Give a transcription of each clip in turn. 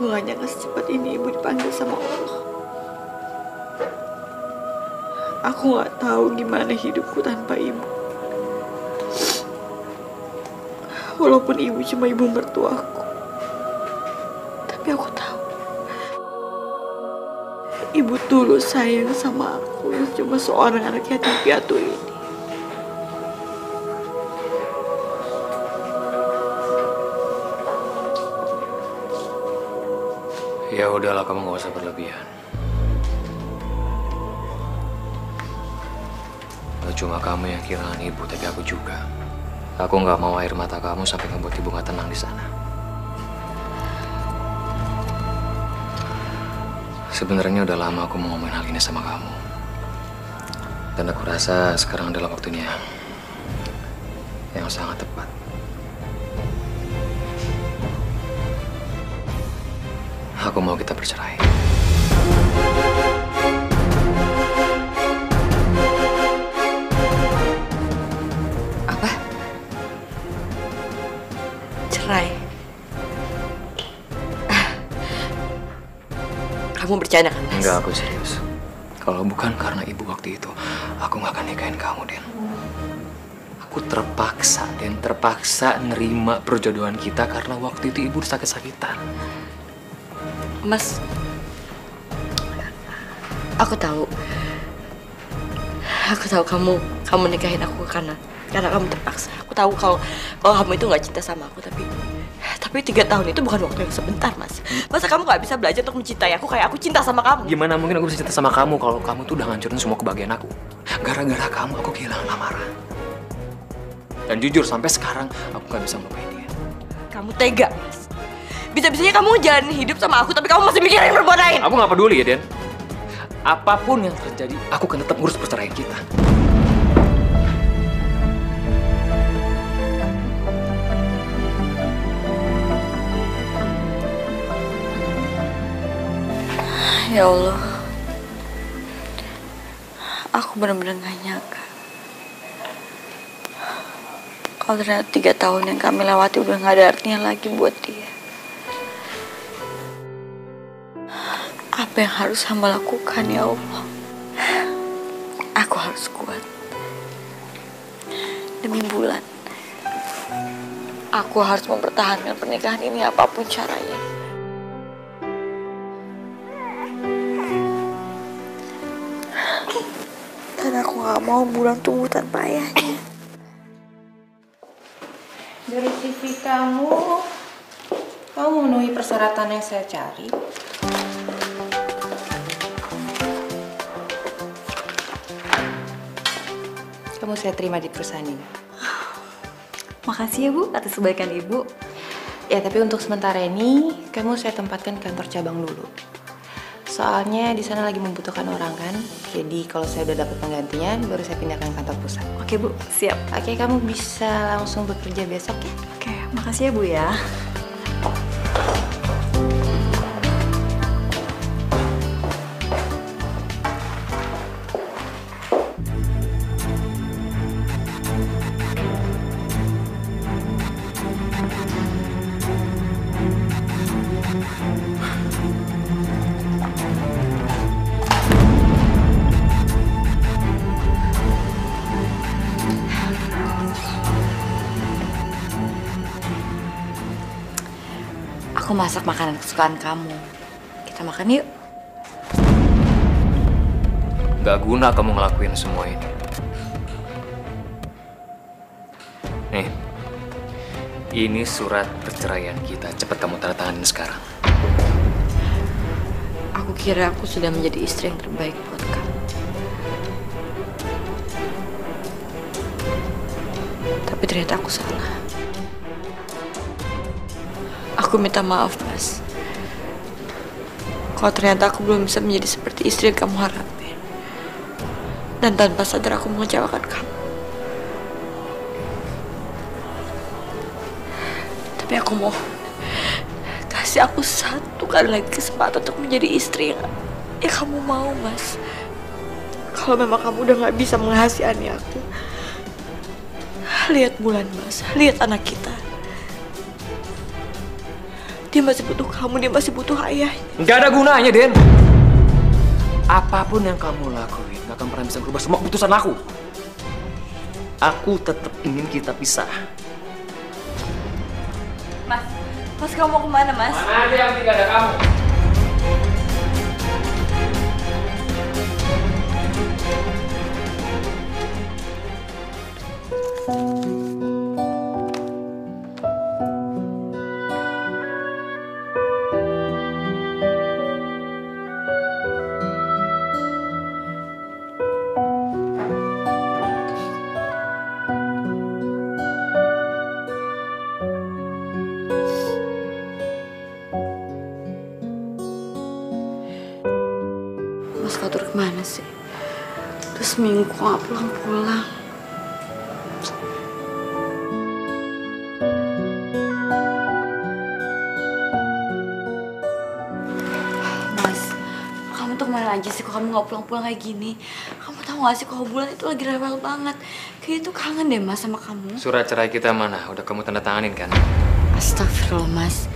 Aku gak nyangka secepat ini ibu dipanggil sama Allah. Aku gak tahu gimana hidupku tanpa ibu. Walaupun ibu cuma ibu mertuaku, tapi aku tahu ibu tulus sayang sama aku yang cuma seorang anak yatim piatu ini. Ya udahlah, kamu gak usah berlebihan. Gak cuma kamu yang kehilangan ibu, tapi aku juga. Aku gak mau air mata kamu sampai ngebuat ibu gak tenang di sana. Sebenarnya udah lama aku mau ngomongin hal ini sama kamu. Dan aku rasa sekarang adalah waktunya yang sangat tepat. Aku mau kita bercerai. Apa? Cerai? Kamu bercanda kan, Mas? Enggak, aku serius. Kalau bukan karena ibu waktu itu, aku gak akan nikahin kamu, Den. Aku terpaksa nerima perjodohan kita karena waktu itu ibu sakit-sakitan. Mas, aku tahu kamu nikahin aku karena kamu terpaksa. Aku tahu kalau kamu itu nggak cinta sama aku, tapi 3 tahun itu bukan waktu yang sebentar, Mas. Masa kamu nggak bisa belajar untuk mencintai aku kayak aku cinta sama kamu? Gimana mungkin aku bisa cinta sama kamu kalau kamu tuh udah ngancurin semua kebahagiaan aku? Gara-gara kamu aku kehilangan lamaran. Dan jujur sampai sekarang aku nggak bisa melupain dia. Kamu tega, Mas. Bisa-bisanya kamu jalanin hidup sama aku, tapi kamu masih mikirin perempuan lain. Aku nggak peduli ya, Den. Apapun yang terjadi, aku akan tetap ngurus perceraian kita. Ya Allah, aku benar-benar gak nyangka kalau ternyata 3 tahun yang kami lewati udah gak ada artinya lagi buat dia. Apa yang harus hamba lakukan, ya Allah? Aku harus kuat. Demi Bulan, aku harus mempertahankan pernikahan ini apapun caranya. Karena aku gak mau Bulan tumbuh tanpa ayahnya. Dari CV kamu memenuhi persyaratan yang saya cari. Kamu saya terima di perusahaan ini. Makasih ya Bu atas kebaikan Ibu. Ya, tapi untuk sementara ini kamu saya tempatkan di kantor cabang dulu. Soalnya di sana lagi membutuhkan orang kan. Jadi kalau saya udah dapat penggantinya, baru saya pindahkan ke kantor pusat. Oke Bu, siap. Oke, kamu bisa langsung bekerja besok ya? Oke, makasih ya Bu ya. Aku masak makanan kesukaan kamu. Kita makan yuk. Gak guna kamu ngelakuin semua ini. Nih, ini surat perceraian kita. Cepat kamu tanda tanganin sekarang. Aku kira aku sudah menjadi istri yang terbaik buat kamu. Tapi ternyata aku salah. Aku minta maaf, Mas. Kalau ternyata aku belum bisa menjadi seperti istri yang kamu harapin. Dan tanpa sadar aku mengecewakan kamu. Tapi aku mau kasih aku satu kali lagi kesempatan untuk menjadi istri yang kamu mau, Mas. Kalau memang kamu udah gak bisa menghasihani aku, lihat Bulan, Mas. Lihat anak kita. Dia masih butuh kamu, dia masih butuh ayah. Nggak ada gunanya, Den. Apapun yang kamu lakuin, nggak akan pernah bisa merubah semua keputusan aku. Aku tetap ingin kita pisah. Mas kamu mau kemana, Mas? Mana aja yang tidak ada kamu. Mas Fatur kemana sih? Udah seminggu kok gak pulang-pulang. Mas, kamu tuh kemana aja sih kok kamu gak pulang-pulang kayak gini? Kamu tahu gak sih kalau Bulan itu lagi rewel banget. Kayaknya tuh kangen deh Mas sama kamu. Surat cerai kita mana? Udah kamu tanda tanganin kan? Astagfirullah Mas.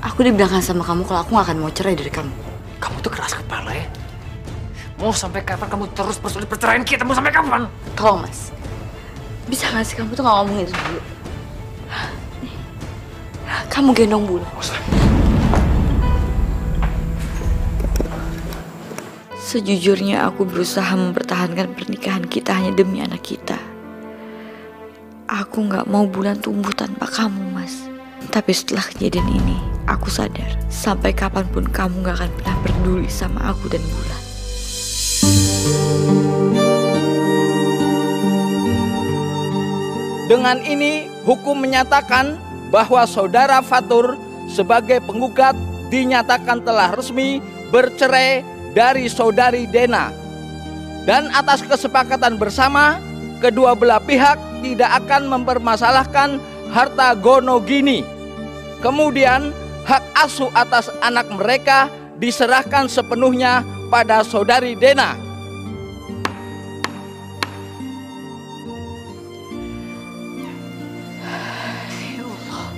Aku dibilangkan sama kamu kalau aku gak akan mau cerai dari kamu. Kamu tuh keras kepala ya? Mau sampai kapan kamu terus persulit perceraian kita? Mau sampai kapan? Tolong Mas, bisa gak sih kamu tuh gak ngomongin itu dulu? Nih, kamu gendong Bulan. Sejujurnya aku berusaha mempertahankan pernikahan kita hanya demi anak kita. Aku gak mau Bulan tumbuh tanpa kamu, Mas. Tapi setelah kejadian ini, aku sadar sampai kapanpun kamu gak akan pernah peduli sama aku dan Bulan. Dengan ini, hukum menyatakan bahwa saudara Fatur sebagai penggugat dinyatakan telah resmi bercerai dari saudari Dena. Dan atas kesepakatan bersama, kedua belah pihak tidak akan mempermasalahkan harta gonogini. Kemudian, hak asuh atas anak mereka diserahkan sepenuhnya pada saudari Dena. Ya Allah,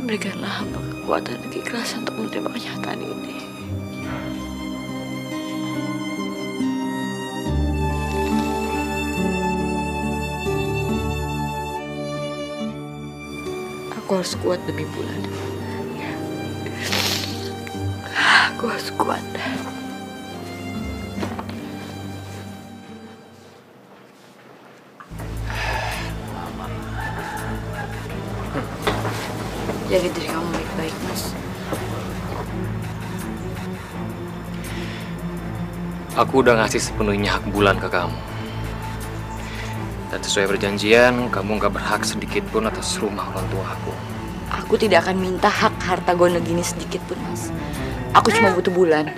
berikanlah hamba kekuatan dan keikhlasan untuk menerima kenyataan ini. Aku harus kuat demi Bulan. Aku harus kuat. Jaga diri kamu baik-baik, Mas. Aku udah ngasih sepenuhnya hak Bulan ke kamu. Dan sesuai perjanjian, kamu gak berhak sedikit pun atas rumah orang tua aku. Aku tidak akan minta hak harta gonogini sedikit pun, Mas. Aku cuma butuh Bulan.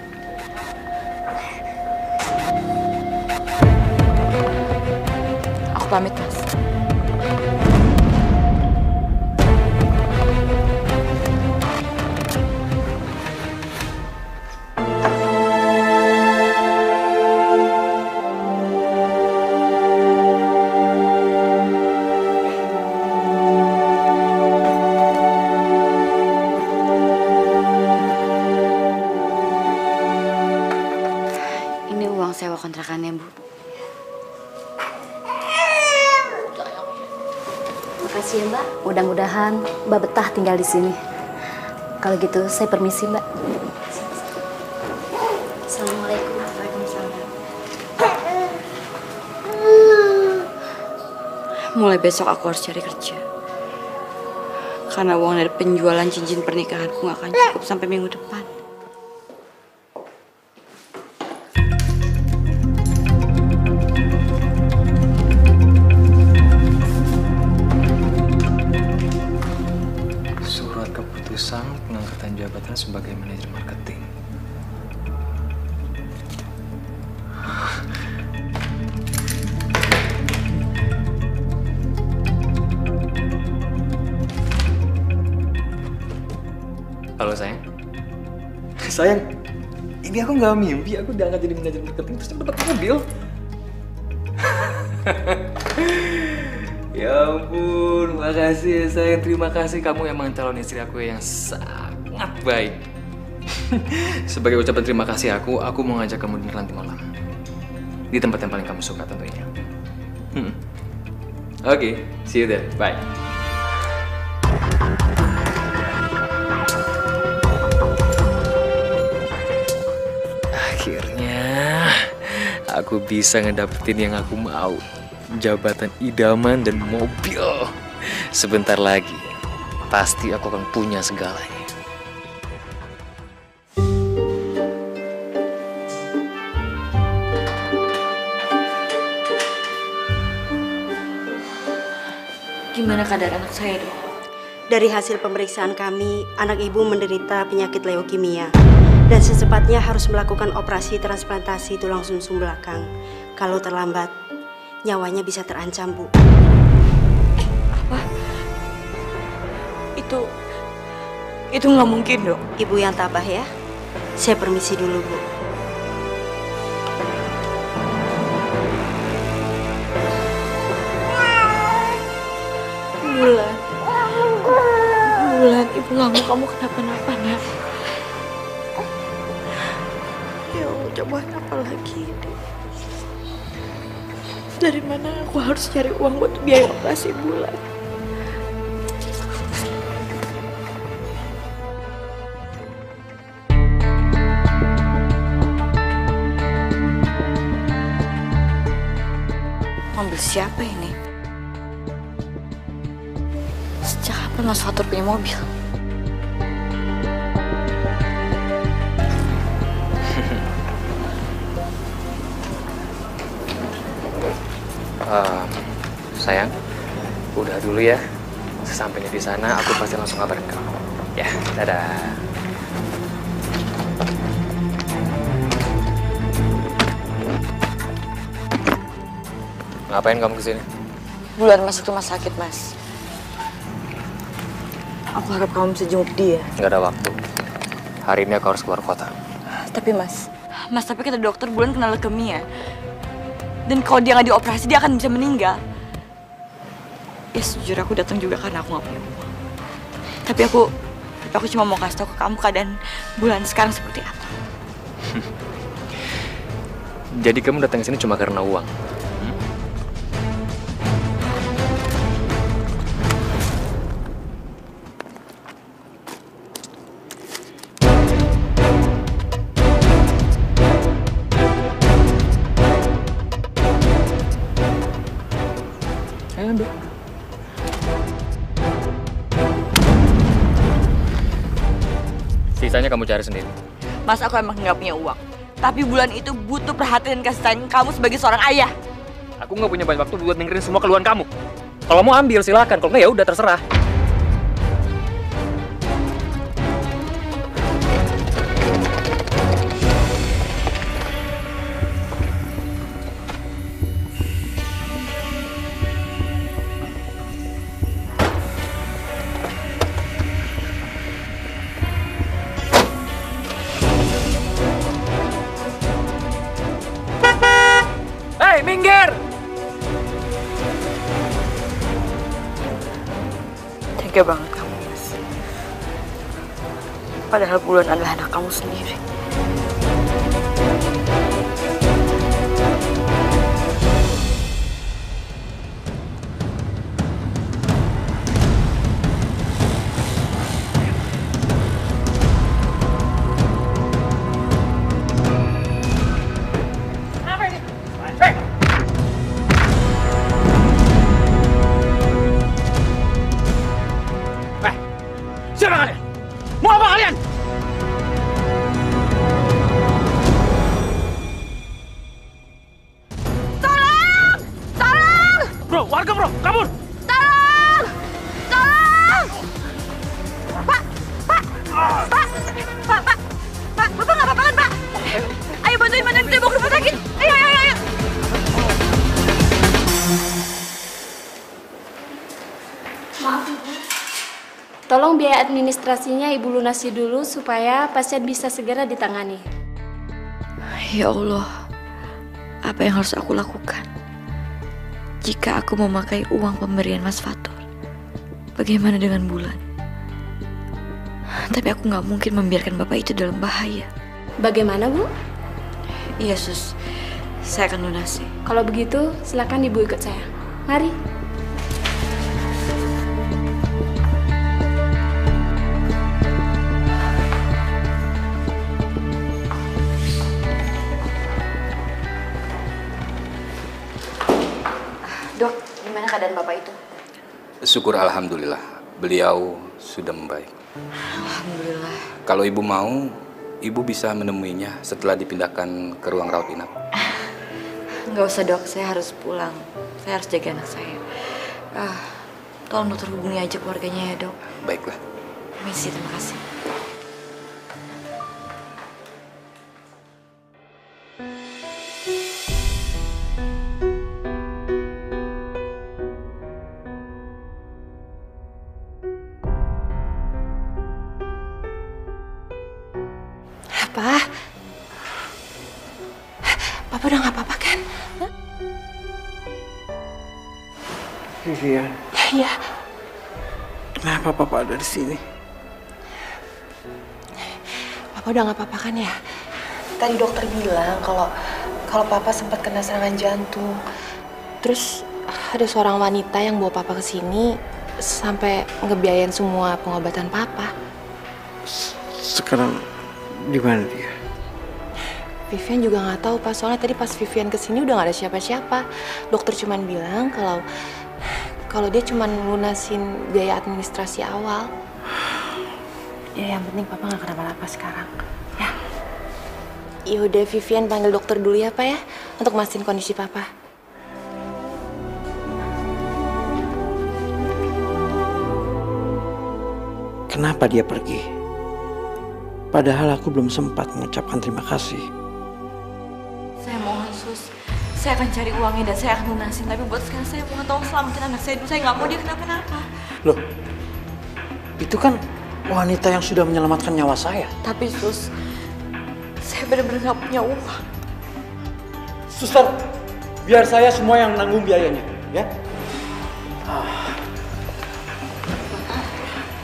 Aku pamit, Mas. Ini uang sewa kontrakannya, Bu. Makasih ya Mbak. Mudah-mudahan Mbak betah tinggal di sini. Kalau gitu saya permisi Mbak. Assalamualaikum. Waalaikumsalam. Mulai besok aku harus cari kerja. Karena uang dari penjualan cincin pernikahanku gak akan cukup sampai minggu depan. Surat keputusan pengangkatan jabatan sebagai manajer marketing. Halo sayang. Sayang, ini aku nggak mimpi. Aku udah jadi manajer marketing terus dapat mobil. Ya ampun, makasih ya sayang. Terima kasih, kamu emang calon istri aku yang sangat baik. Sebagai ucapan terima kasih aku mau ngajak kamu dinner nanti malam. Di tempat yang paling kamu suka tentunya. Oke, see you there. Bye. Akhirnya aku bisa ngedapetin yang aku mau. Jabatan idaman dan mobil. Sebentar lagi pasti aku akan punya segalanya. Gimana keadaan anak saya, Dok? Dari hasil pemeriksaan kami, anak ibu menderita penyakit leukemia dan secepatnya harus melakukan operasi transplantasi tulang sumsum belakang. Kalau terlambat, nyawanya bisa terancam, Bu. Apa? Itu nggak mungkin, Dok. Ibu yang tabah ya. Saya permisi dulu, Bu. Bulan, Ibu nggak mau kamu kenapa-napa, Nak. Ya Allah, cobaan apa lagi ini? Dari mana aku harus cari uang buat biaya operasi Bulan? Mobil siapa ini? Sejak kapan Mas Fatur punya mobil? Sayang, udah dulu ya. Sesampainya di sana, aku pasti langsung kabarin kamu. Ya, dadah. Ngapain kamu kesini? Bulan masuk rumah sakit, Mas. Aku harap kamu bisa jenguk dia. Nggak ada waktu. Hari ini aku harus keluar kota. Tapi Mas, tapi kata dokter Bulan kena leukemia. Dan kalau dia nggak dioperasi, dia akan bisa meninggal. Ya sejujur aku datang juga karena aku nggak punya uang. Tapi aku cuma mau kasih tau ke kamu keadaan Bulan sekarang seperti apa. Jadi kamu datang ke sini cuma karena uang? Sisanya kamu cari sendiri. Mas, aku emang nggak punya uang. Tapi Bulan itu butuh perhatian dan kasih sayang kamu sebagai seorang ayah. Aku nggak punya banyak waktu buat dengerin semua keluhan kamu. Kalau mau ambil silakan, kalau nggak ya udah terserah. Minggir! Tega banget kamu, Mas. Padahal Bulan adalah anak kamu sendiri. Siapa kalian? Mau apa kalian? Tolong! Tolong! Bro, warga bro, kabur! Tolong! Tolong! Pak! Pak! Pak! Pak! Pak! Pak! Bapak nggak apa-apa kan, Pak? Ayo bantuin kita bawa ke rumah sakit. Ayo! Maaf, Ibu. Tolong biaya administrasinya Ibu lunasi dulu supaya pasien bisa segera ditangani. Ya Allah, apa yang harus aku lakukan? jika aku memakai uang pemberian Mas Fatur, bagaimana dengan Bulan? Tapi aku nggak mungkin membiarkan bapak itu dalam bahaya. Bagaimana, Bu? Iya, Sus. Saya akan lunasi. Kalau begitu, silakan Ibu ikut saya. Mari. Dok, gimana keadaan bapak itu? Syukur alhamdulillah, beliau sudah membaik. Alhamdulillah. Kalau ibu mau, ibu bisa menemuinya setelah dipindahkan ke ruang rawat inap. Nggak usah, Dok, saya harus pulang. Saya harus jaga anak saya. Tolong dokter hubungi aja keluarganya ya, Dok. Baiklah. Permisi, terima kasih. Papa udah nggak apa-apa kan? Vivian. Iya. Kenapa Papa ada di sini? Papa udah nggak apa-apa kan ya? Tadi dokter bilang kalau Papa sempat kena serangan jantung. Terus ada seorang wanita yang bawa Papa ke sini sampai ngebiayain semua pengobatan Papa. Sekarang di mana dia? Vivian juga nggak tahu, Pak. Soalnya tadi pas Vivian kesini udah nggak ada siapa-siapa. Dokter cuman bilang kalau dia cuman lunasin biaya administrasi awal. Ya, yang penting Papa nggak kenapa-napa sekarang. Ya. Yaudah, Vivian panggil dokter dulu ya, Pak ya, untuk mastiin kondisi Papa. Kenapa dia pergi? Padahal aku belum sempat mengucapkan terima kasih. Saya mohon, Sus. Saya akan cari uangnya dan saya akan lunasin. Tapi buat sekarang saya mohon tolong selamatin anak saya dulu. Saya nggak mau dia kenapa-napa. Loh, itu kan wanita yang sudah menyelamatkan nyawa saya. Tapi, Sus, saya benar-benar nggak punya uang. Suster, biar saya semua yang nanggung biayanya, ya.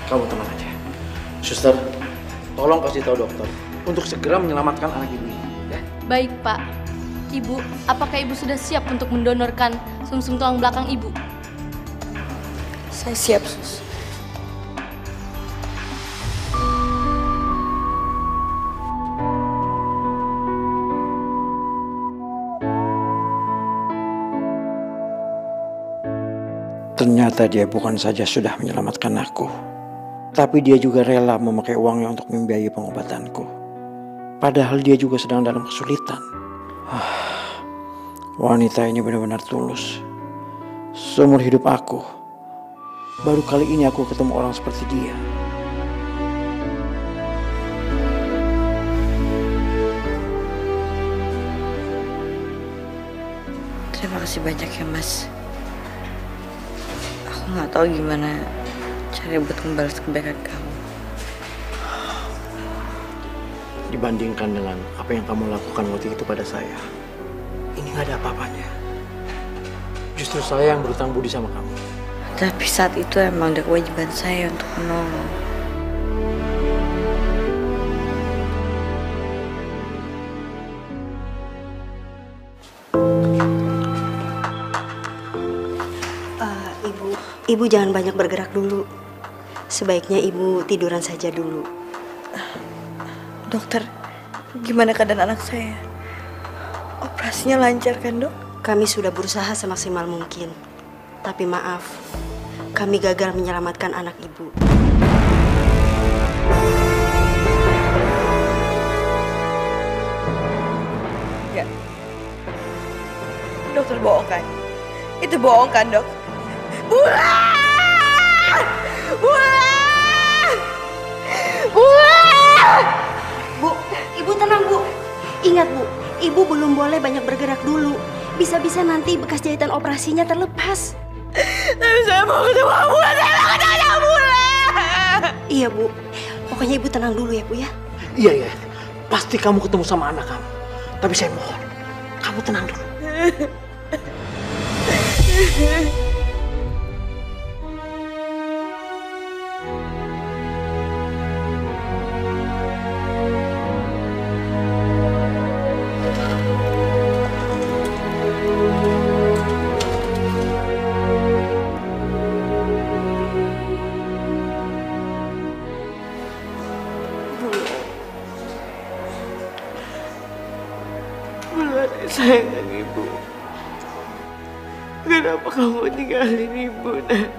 Kamu tenang aja. Suster, tolong kasih tahu dokter untuk segera menyelamatkan anak ibu ini, ya. Baik, Pak. Ibu, apakah Ibu sudah siap untuk mendonorkan sumsum tulang belakang Ibu? Saya siap, Sus. Ternyata dia bukan saja sudah menyelamatkan aku, tapi dia juga rela memakai uangnya untuk membiayai pengobatanku. Padahal dia juga sedang dalam kesulitan. Wanita ini benar-benar tulus. Seumur hidup aku, baru kali ini aku ketemu orang seperti dia. Terima kasih banyak ya, Mas. Aku nggak tahu gimana cara buat membalas kebaikan kamu. Dibandingkan dengan apa yang kamu lakukan waktu itu pada saya, ini gak ada apa-apanya. Justru saya yang berutang budi sama kamu. Tapi saat itu emang udah kewajiban saya untuk menolong. Ibu jangan banyak bergerak dulu. Sebaiknya Ibu tiduran saja dulu. Dokter, gimana keadaan anak saya? Operasinya lancar kan, Dok? Kami sudah berusaha semaksimal mungkin. Tapi maaf, kami gagal menyelamatkan anak Ibu. Ya. Dokter bohong kan? Itu bohong kan, Dok? Bulan! Bulan! Bulan! Bu, Ibu tenang, Bu. Ingat, Bu, Ibu belum boleh banyak bergerak dulu. Bisa-bisa nanti bekas jahitan operasinya terlepas. Tapi saya mau ketemu Bulan, saya mau ketemu Bulan! Iya, Bu. Pokoknya Ibu tenang dulu ya, Bu ya. Iya. Pasti kamu ketemu sama anak kamu. Tapi saya mohon, kamu tenang dulu. Sayang Ibu, kenapa kamu tinggalin Ibu, Nak?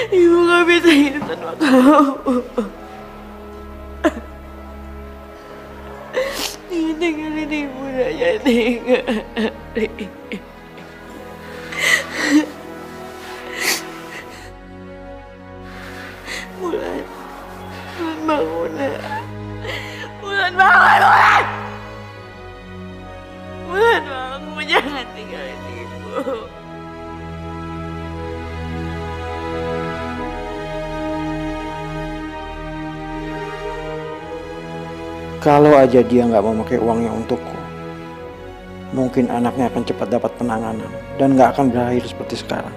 Ibu gak bisa hidup tanpa kamu. Jangan tinggalin Ibu, Nak. Jangan tinggalin. Bulan bangun, Nak. Bulan bangun, Bulan! Bulan bangun, jangan tinggalin Ibu. Kalau aja dia nggak mau pakai uangnya untukku, mungkin anaknya akan cepat dapat penanganan dan nggak akan berakhir seperti sekarang.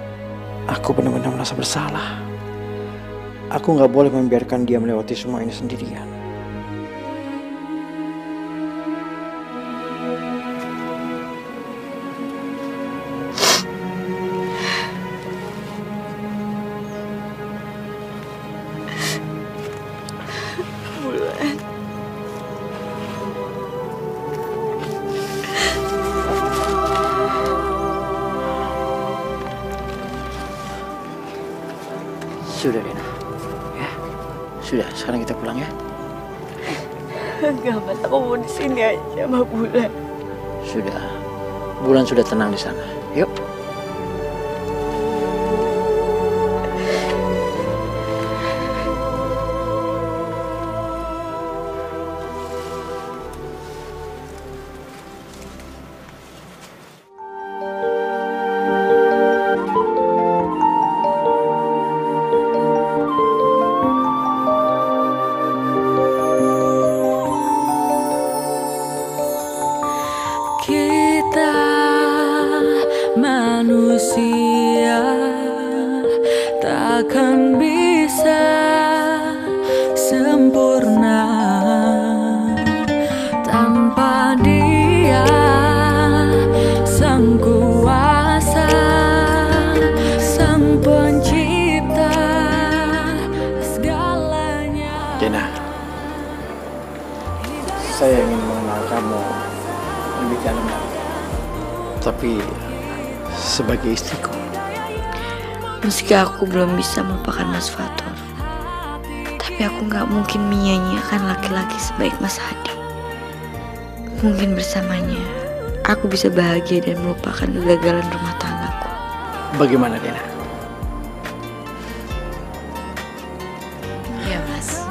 Aku benar-benar merasa bersalah. Aku nggak boleh membiarkan dia melewati semua ini sendirian. Sudah, Dena. Ya, sudah. Sekarang kita pulang ya. Enggak, Mas. Aku mau di sini aja sama Bulan. Sudah. Bulan sudah tenang di sana. Yuk. Manusia takkan bisa sempurna tanpa Dia, Sang Kuasa, Sang Pencipta segalanya. Dena, saya ingin mengenal kamu lebih dalam lagi. Tapi sebagai istriku. Meski aku belum bisa melupakan Mas Fatur, tapi aku gak mungkin menyanyiakan laki-laki sebaik Mas Hadi. Mungkin bersamanya, aku bisa bahagia dan melupakan kegagalan rumah tanggaku. Bagaimana, Dena? Iya, Mas.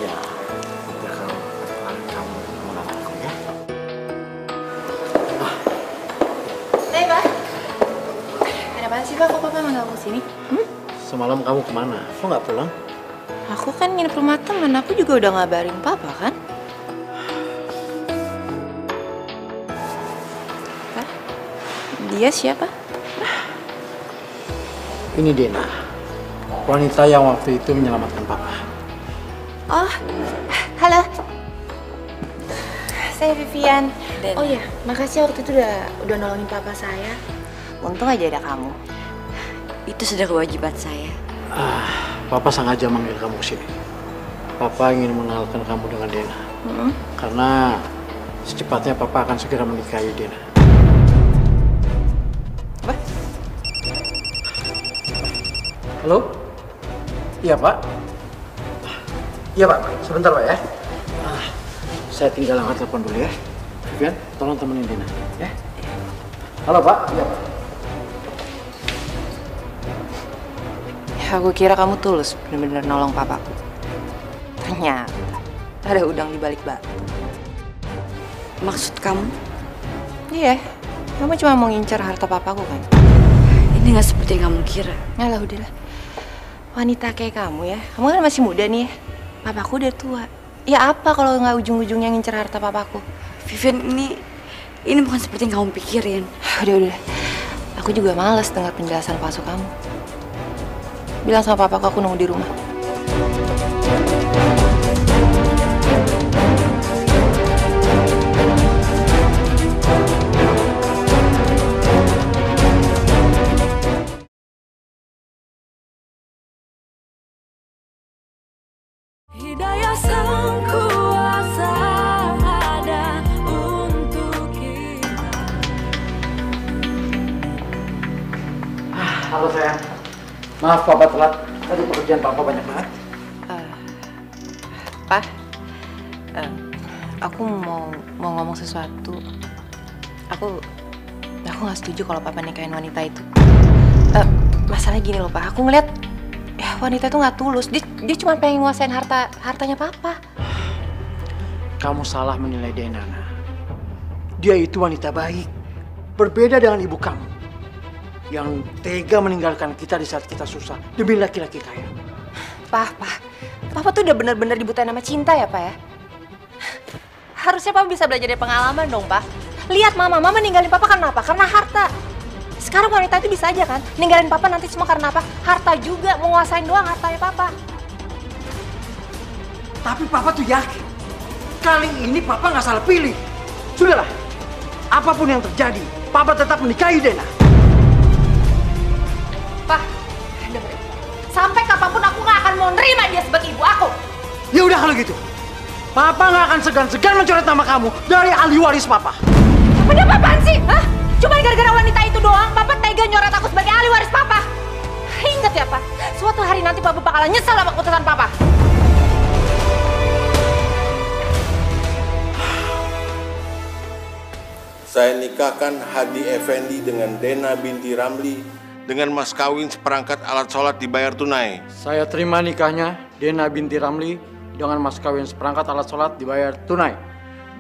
Ya, kamu mengenal aku ya. Apaan sih, Pak? Kok Papa manggil aku sini? Semalam kamu kemana? Kok nggak pulang? Aku kan nginep rumah temen, aku juga udah ngabarin Papa kan? Pak? Dia siapa? Ini Dena, wanita yang waktu itu menyelamatkan Papa. Oh, halo. Saya Vivian. Oh iya, makasih waktu itu udah nolongin Papa saya. Untung aja ada kamu. Itu sudah kewajiban saya. Papa sengaja manggil kamu ke sini. Papa ingin mengenalkan kamu dengan Dena. Karena secepatnya Papa akan segera menikahi Dena. Apa? Halo? Iya, Pak. Iya, Pak. Sebentar, Pak ya. Saya tinggal angkat telepon dulu ya. Vivian, tolong temenin Dena ya. Halo, Pak. Iya, Pak. Aku kira kamu tulus bener-bener nolong papaku. Ternyata ada udang di balik batu. Maksud kamu? Iya, kamu cuma mau ngincar harta papaku kan? Ini gak seperti yang kamu kira. Alah, udahlah. Wanita kayak kamu ya, kamu kan masih muda nih ya. Papaku udah tua. Ya apa kalau nggak ujung-ujungnya ngincar harta papaku? Vivian, Ini bukan seperti yang kamu pikirin. Udah. Aku juga males dengar penjelasan palsu kamu. Bilang sama papa aku nunggu di rumah. Hidayah sang kuasa ada untuk kita. Halo sayang. Maaf papa telat. Tadi pekerjaan papa banyak banget. Pak, aku mau ngomong sesuatu. Aku nggak setuju kalau papa nikahin wanita itu. Masalahnya gini loh Pak, aku ngeliat ya wanita itu nggak tulus. Dia cuma pengen nguasain hartanya papa. Kamu salah menilai Dena. Dia itu wanita baik. Berbeda dengan ibu kamu yang tega meninggalkan kita di saat kita susah demi laki-laki kaya. Papa tuh udah bener-bener dibutain sama cinta ya, Pak ya? Harusnya Papa bisa belajar dari pengalaman dong, Pak. Lihat Mama ninggalin Papa karena apa? Karena harta. Sekarang wanita itu bisa aja kan? Ninggalin Papa nanti semua karena apa? Harta juga, menguasain doang hartanya Papa. Tapi Papa tuh yakin, kali ini Papa nggak salah pilih. Sudahlah, apapun yang terjadi, Papa tetap menikahi Dena. Pak, dengerin. Sampai kapanpun aku nggak akan mau nerima dia sebagai ibu aku. Ya udah kalau gitu, Papa nggak akan segan-segan mencoret nama kamu dari ahli waris Papa. Bener apaan sih? Hah? Cuma gara-gara wanita itu doang, Papa tega nyoret aku sebagai ahli waris Papa. Ingat ya, Pak, suatu hari nanti Papa bakalan nyesel sama keputusan Papa. Saya nikahkan Hadi Effendi dengan Dena binti Ramli dengan mas kawin seperangkat alat sholat dibayar tunai. Saya terima nikahnya Dena binti Ramli dengan mas kawin seperangkat alat sholat dibayar tunai.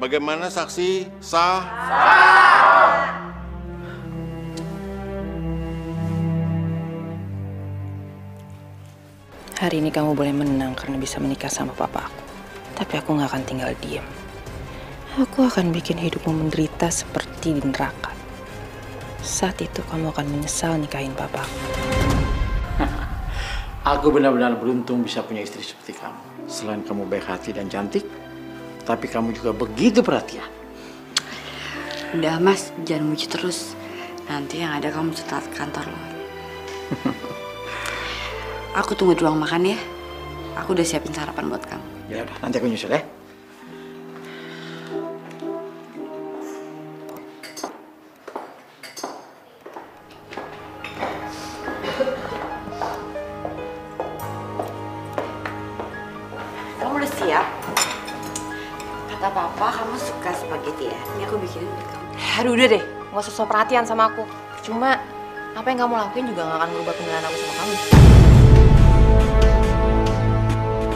Bagaimana saksi? Sah? Hari ini kamu boleh menang karena bisa menikah sama papa aku. Tapi aku nggak akan tinggal diam. Aku akan bikin hidupmu menderita seperti di neraka. Saat itu kamu akan menyesal nikahin papa aku. Aku benar-benar beruntung bisa punya istri seperti kamu. Selain kamu baik hati dan cantik, tapi kamu juga begitu perhatian. Udah Mas, jangan muji terus. Nanti yang ada kamu telat kantor loh. Aku tunggu di ruang makan ya. Aku udah siapin sarapan buat kamu. Ya udah, nanti aku nyusul ya. Kamu udah siap? Kata papa kamu suka spaghetti ya? Ini aku bikinin buat kamu. Aduh udah deh, nggak usah so perhatian sama aku. Cuma apa yang kamu lakuin juga nggak akan merubah penilaian aku sama kamu.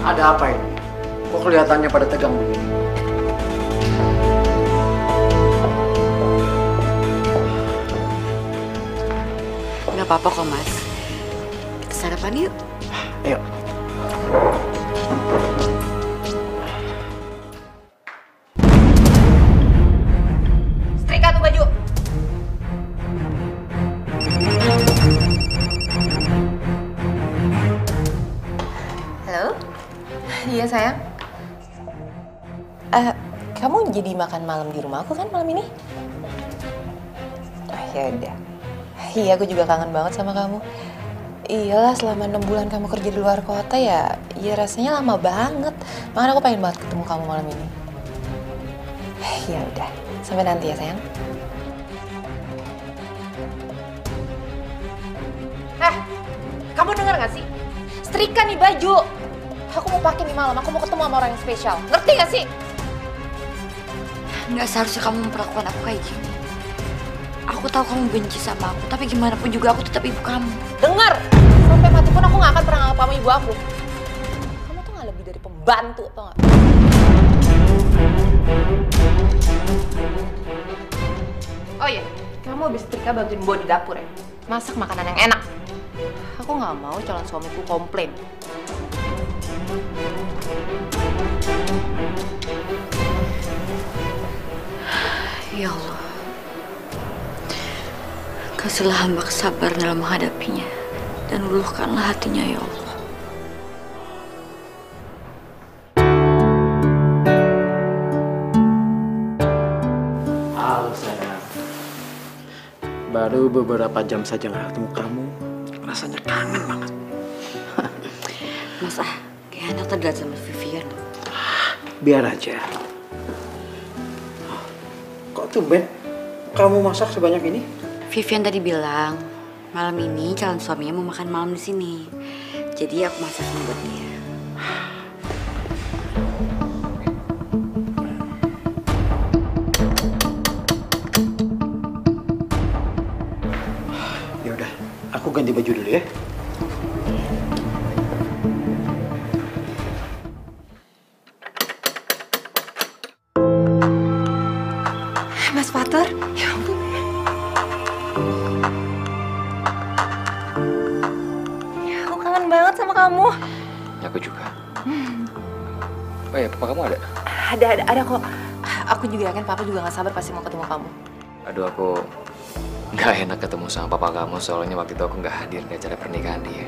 Ada apa ini? Kok kelihatannya pada tegang begini? Nggak apa-apa kok Mas. Kita sarapan yuk. Ayo. Setrika tuh baju. Halo? Iya sayang. Kamu jadi makan malam di rumah aku kan malam ini? Oh ya udah. Iya, aku juga kangen banget sama kamu. Iyalah, selama 6 bulan kamu kerja di luar kota ya rasanya lama banget. Makanya aku pengen banget ketemu kamu malam ini. Ya udah, sampai nanti ya sayang. Kamu dengar gak sih? Setrika nih baju. Aku mau pakai nih malam, aku mau ketemu sama orang yang spesial. Ngerti gak sih? Nggak seharusnya kamu memperlakukan aku kayak gini. Aku tahu kamu benci sama aku, tapi gimana pun juga aku tetap ibu kamu. Dengar! Sampai mati pun aku gak akan pernah nganggap kamu ibu aku. Kamu tuh gak lebih dari pembantu, tau gak? Oh iya, kamu habis setrika bantuin Bo di dapur ya? Masak makanan yang enak. Aku gak mau calon suamiku komplain. Ya Allah. Kasihlah hamba kesabaran dalam menghadapinya, dan luluhkanlah hatinya ya Allah. Halo sayang. Baru beberapa jam saja nggak ketemu kamu, rasanya kangen banget. Mas kayak anak terlihat sama Vivian. Biar aja. Kok tumben kamu masak sebanyak ini? Vivian tadi bilang malam ini calon suaminya mau makan malam di sini. Jadi aku masakin buat dia. Ya udah, aku ganti baju dulu ya. Mas Fatur, ya ampun. Ya, aku kangen banget sama kamu. Ya, aku juga. Oh ya, papa kamu ada? Ada kok. Aku juga yakin papa juga gak sabar pasti mau ketemu kamu. Aduh, aku nggak enak ketemu sama papa kamu, soalnya waktu itu aku nggak hadir di acara pernikahan dia.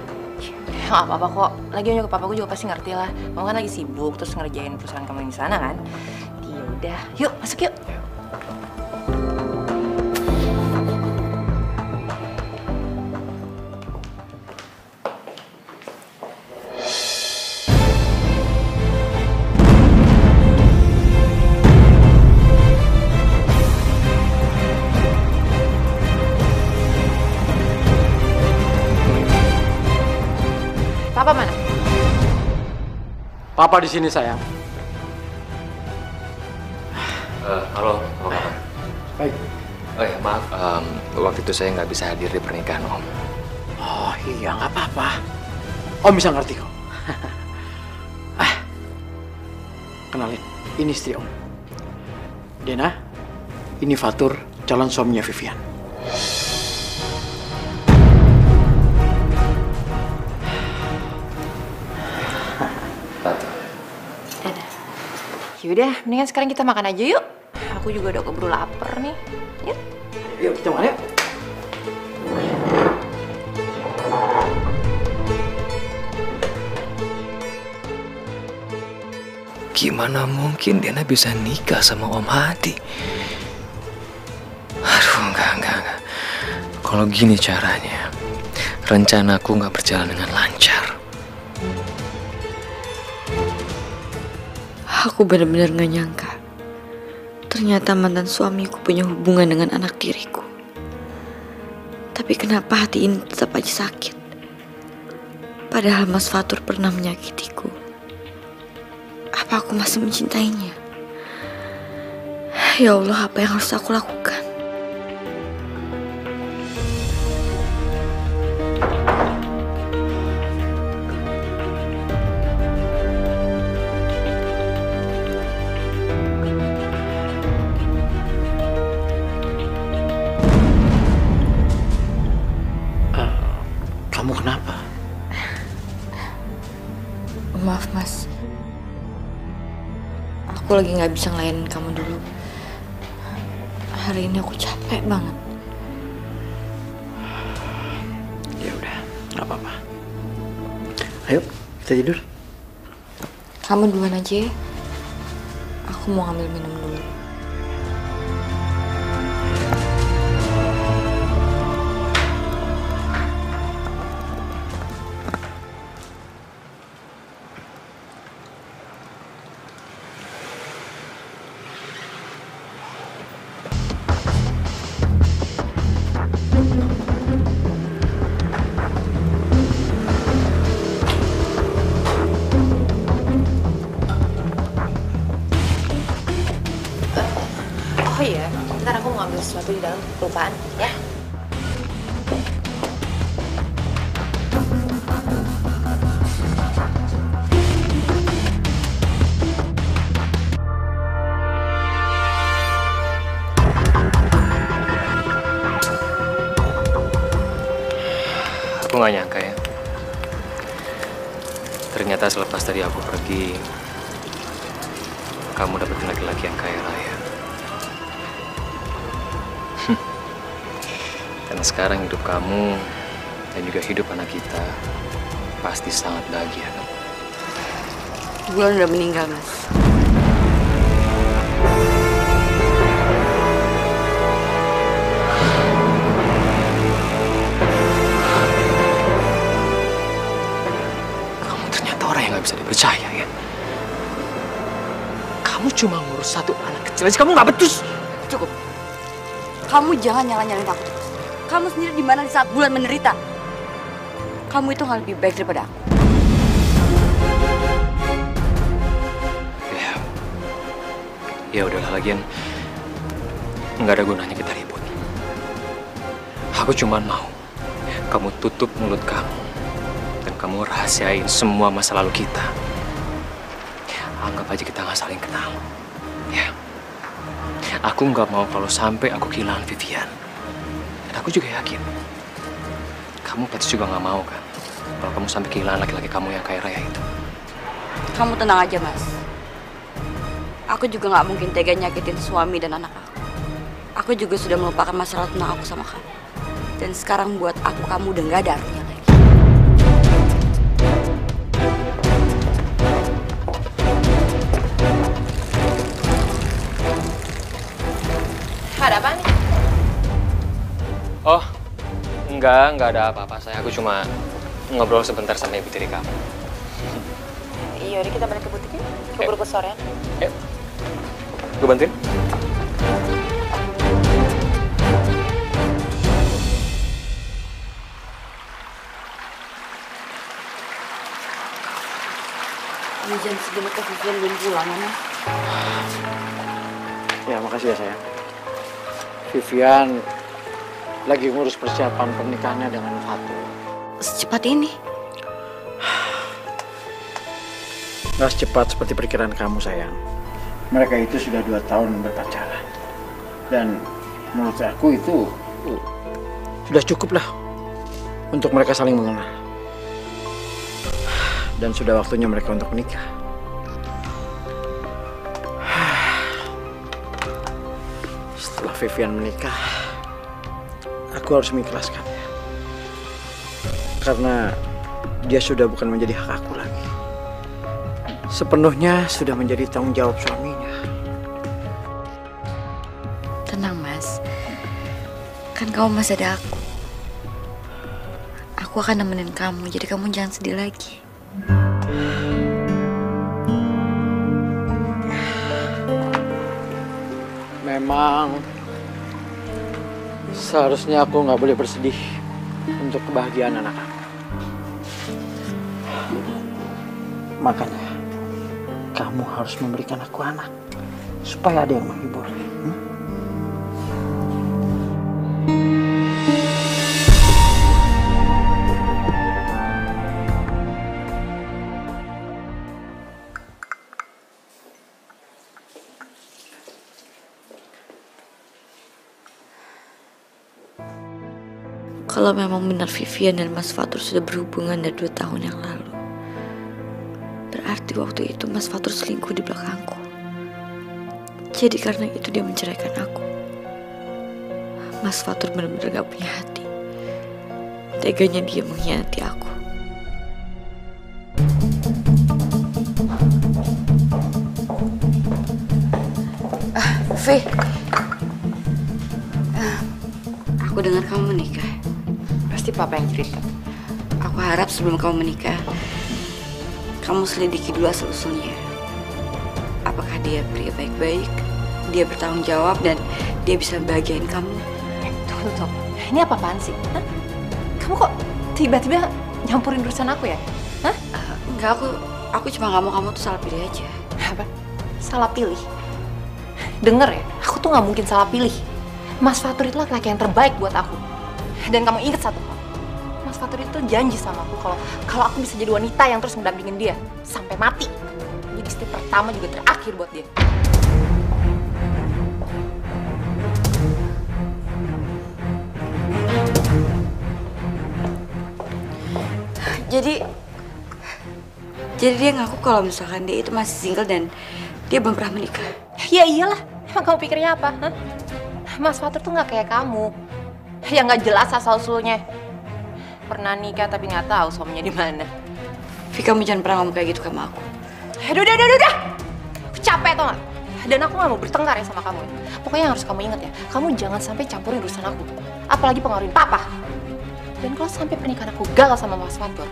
Ya gak apa-apa kok. Lagian juga papaku juga pasti ngerti lah. Kamu kan lagi sibuk terus ngerjain perusahaan kamu di sana kan. Ya udah, yuk masuk yuk. Papa mana? Papa di sini sayang. Halo, apa kabar? Baik. Oh ya, maaf, waktu itu saya nggak bisa hadir di pernikahan Om. Oh iya, nggak apa-apa. Om bisa ngerti kok. Kenalin, ini istri Om. Dena, ini Fatur, calon suaminya Vivian. Yaudah, mendingan sekarang kita makan aja yuk. Aku juga udah keburu lapar nih. Yuk. Yuk, kita makan yuk. Gimana mungkin Dena bisa nikah sama Om Hadi? Aduh, enggak. Kalau gini caranya, rencanaku nggak berjalan dengan lancar. Aku benar-benar gak nyangka. Ternyata mantan suamiku punya hubungan dengan anak tiriku. Tapi kenapa hati ini tetap aja sakit? Padahal Mas Fatur pernah menyakitiku. Apa aku masih mencintainya? Ya Allah, apa yang harus aku lakukan? Kamu kenapa? Maaf Mas, aku lagi gak bisa ngelayanin kamu dulu. Hari ini aku capek banget. Ya udah, nggak apa-apa. Ayo, kita tidur. Kamu duluan aja ya. Aku mau ngambil minum dulu. Oh iya, ntar aku mau ngambil sesuatu di dalam, kelupaan ya. Aku nggak nyangka ya. Ternyata selepas tadi aku pergi, kamu dapetin laki-laki yang kaya raya. Dan sekarang hidup kamu dan juga hidup anak kita pasti sangat bahagia kan? Bulan udah meninggal, Mas. Kamu ternyata orang yang gak bisa dipercaya ya. Kamu cuma ngurus satu anak kecil aja, kamu gak becus. Cukup. Kamu jangan nyala-nyalain aku. Kamu sendiri di mana di saat Bulan menderita. Kamu itu nggak lebih baik daripada aku. Ya udahlah, lagian nggak ada gunanya kita ribut. Aku cuma mau kamu tutup mulut kamu dan kamu rahasiain semua masa lalu kita. Anggap aja kita nggak saling kenal. Ya, aku nggak mau kalau sampai aku kehilangan Vivian. Dan aku juga yakin kamu pasti juga nggak mau kan kalau kamu sampai kehilangan laki-laki kamu yang kaya raya itu. Kamu tenang aja, Mas. Aku juga nggak mungkin tega nyakitin suami dan anak aku. Aku juga sudah melupakan masalah tentang aku sama kamu. Dan sekarang buat aku kamu udah nggak ada artinya lagi. Ada apa nih? Oh, enggak ada apa-apa. Aku cuma ngobrol sebentar sama ibu tiri kamu. Iya, udah kita balik ke butik yuk. Keburu ke sorean. Gue bantuin. Ini jam segini ke Vivian belum pulang, ya? Ya, makasih ya sayang. Vivian lagi ngurus persiapan pernikahannya dengan Fatur. Secepat ini? Nggak secepat seperti perkiraan kamu sayang. Mereka itu sudah 2 tahun berpacaran. Dan menurut aku itu sudah cukup lah untuk mereka saling mengenal. Dan sudah waktunya mereka untuk menikah. Setelah Vivian menikah, aku harus mengikhlaskannya. Karena dia sudah bukan menjadi hak aku lagi. Sepenuhnya sudah menjadi tanggung jawab suaminya. Tenang, Mas. Kan kamu masih ada aku. Aku akan nemenin kamu, jadi kamu jangan sedih lagi. Memang seharusnya aku nggak boleh bersedih untuk kebahagiaan anak aku. Makanya kamu harus memberikan aku anak supaya ada yang menghibur. Kalau memang benar Vivian dan Mas Fatur sudah berhubungan dari 2 tahun yang lalu, berarti waktu itu Mas Fatur selingkuh di belakangku. Jadi karena itu dia menceraikan aku. Mas Fatur benar-benar gak punya hati. Teganya dia mengkhianati aku. V, aku dengar kamu menikah. Pasti papa yang cerita. Aku harap sebelum kamu menikah, kamu selidiki dulu asal-usulnya. Apakah dia pria baik-baik, dia bertanggung jawab, dan dia bisa bahagiain kamu? Tuh. Ini apa-apaan sih? Hah? Kamu kok tiba-tiba nyampurin urusan aku ya? Hah? Enggak, aku cuma gak mau kamu tuh salah pilih aja. Apa? Salah pilih? Dengar ya, aku tuh gak mungkin salah pilih. Mas Fatur itu laki-laki yang terbaik buat aku. Dan kamu ingat satu hal, Mas Fatur itu janji sama aku kalau aku bisa jadi wanita yang terus mendampingin dia sampai mati. Jadi istri pertama juga terakhir buat dia. Jadi dia ngaku kalau misalkan dia itu masih single dan dia belum pernah menikah. Ya iyalah, emang kamu pikirnya apa? Hah? Mas Fatur tuh gak kayak kamu. Yang nggak jelas asal-usulnya. Pernah nikah tapi nggak tahu suaminya di mana. Vi, kamu jangan pernah ngomong kayak gitu sama aku. Udah. Aku capek tau nggak? Dan aku nggak mau bertengkar ya sama kamu. Pokoknya yang harus kamu ingat ya, kamu jangan sampai campurin urusan aku. Apalagi pengaruhin papa. Dan kalau sampai pernikahan aku gagal sama Mas Fatur,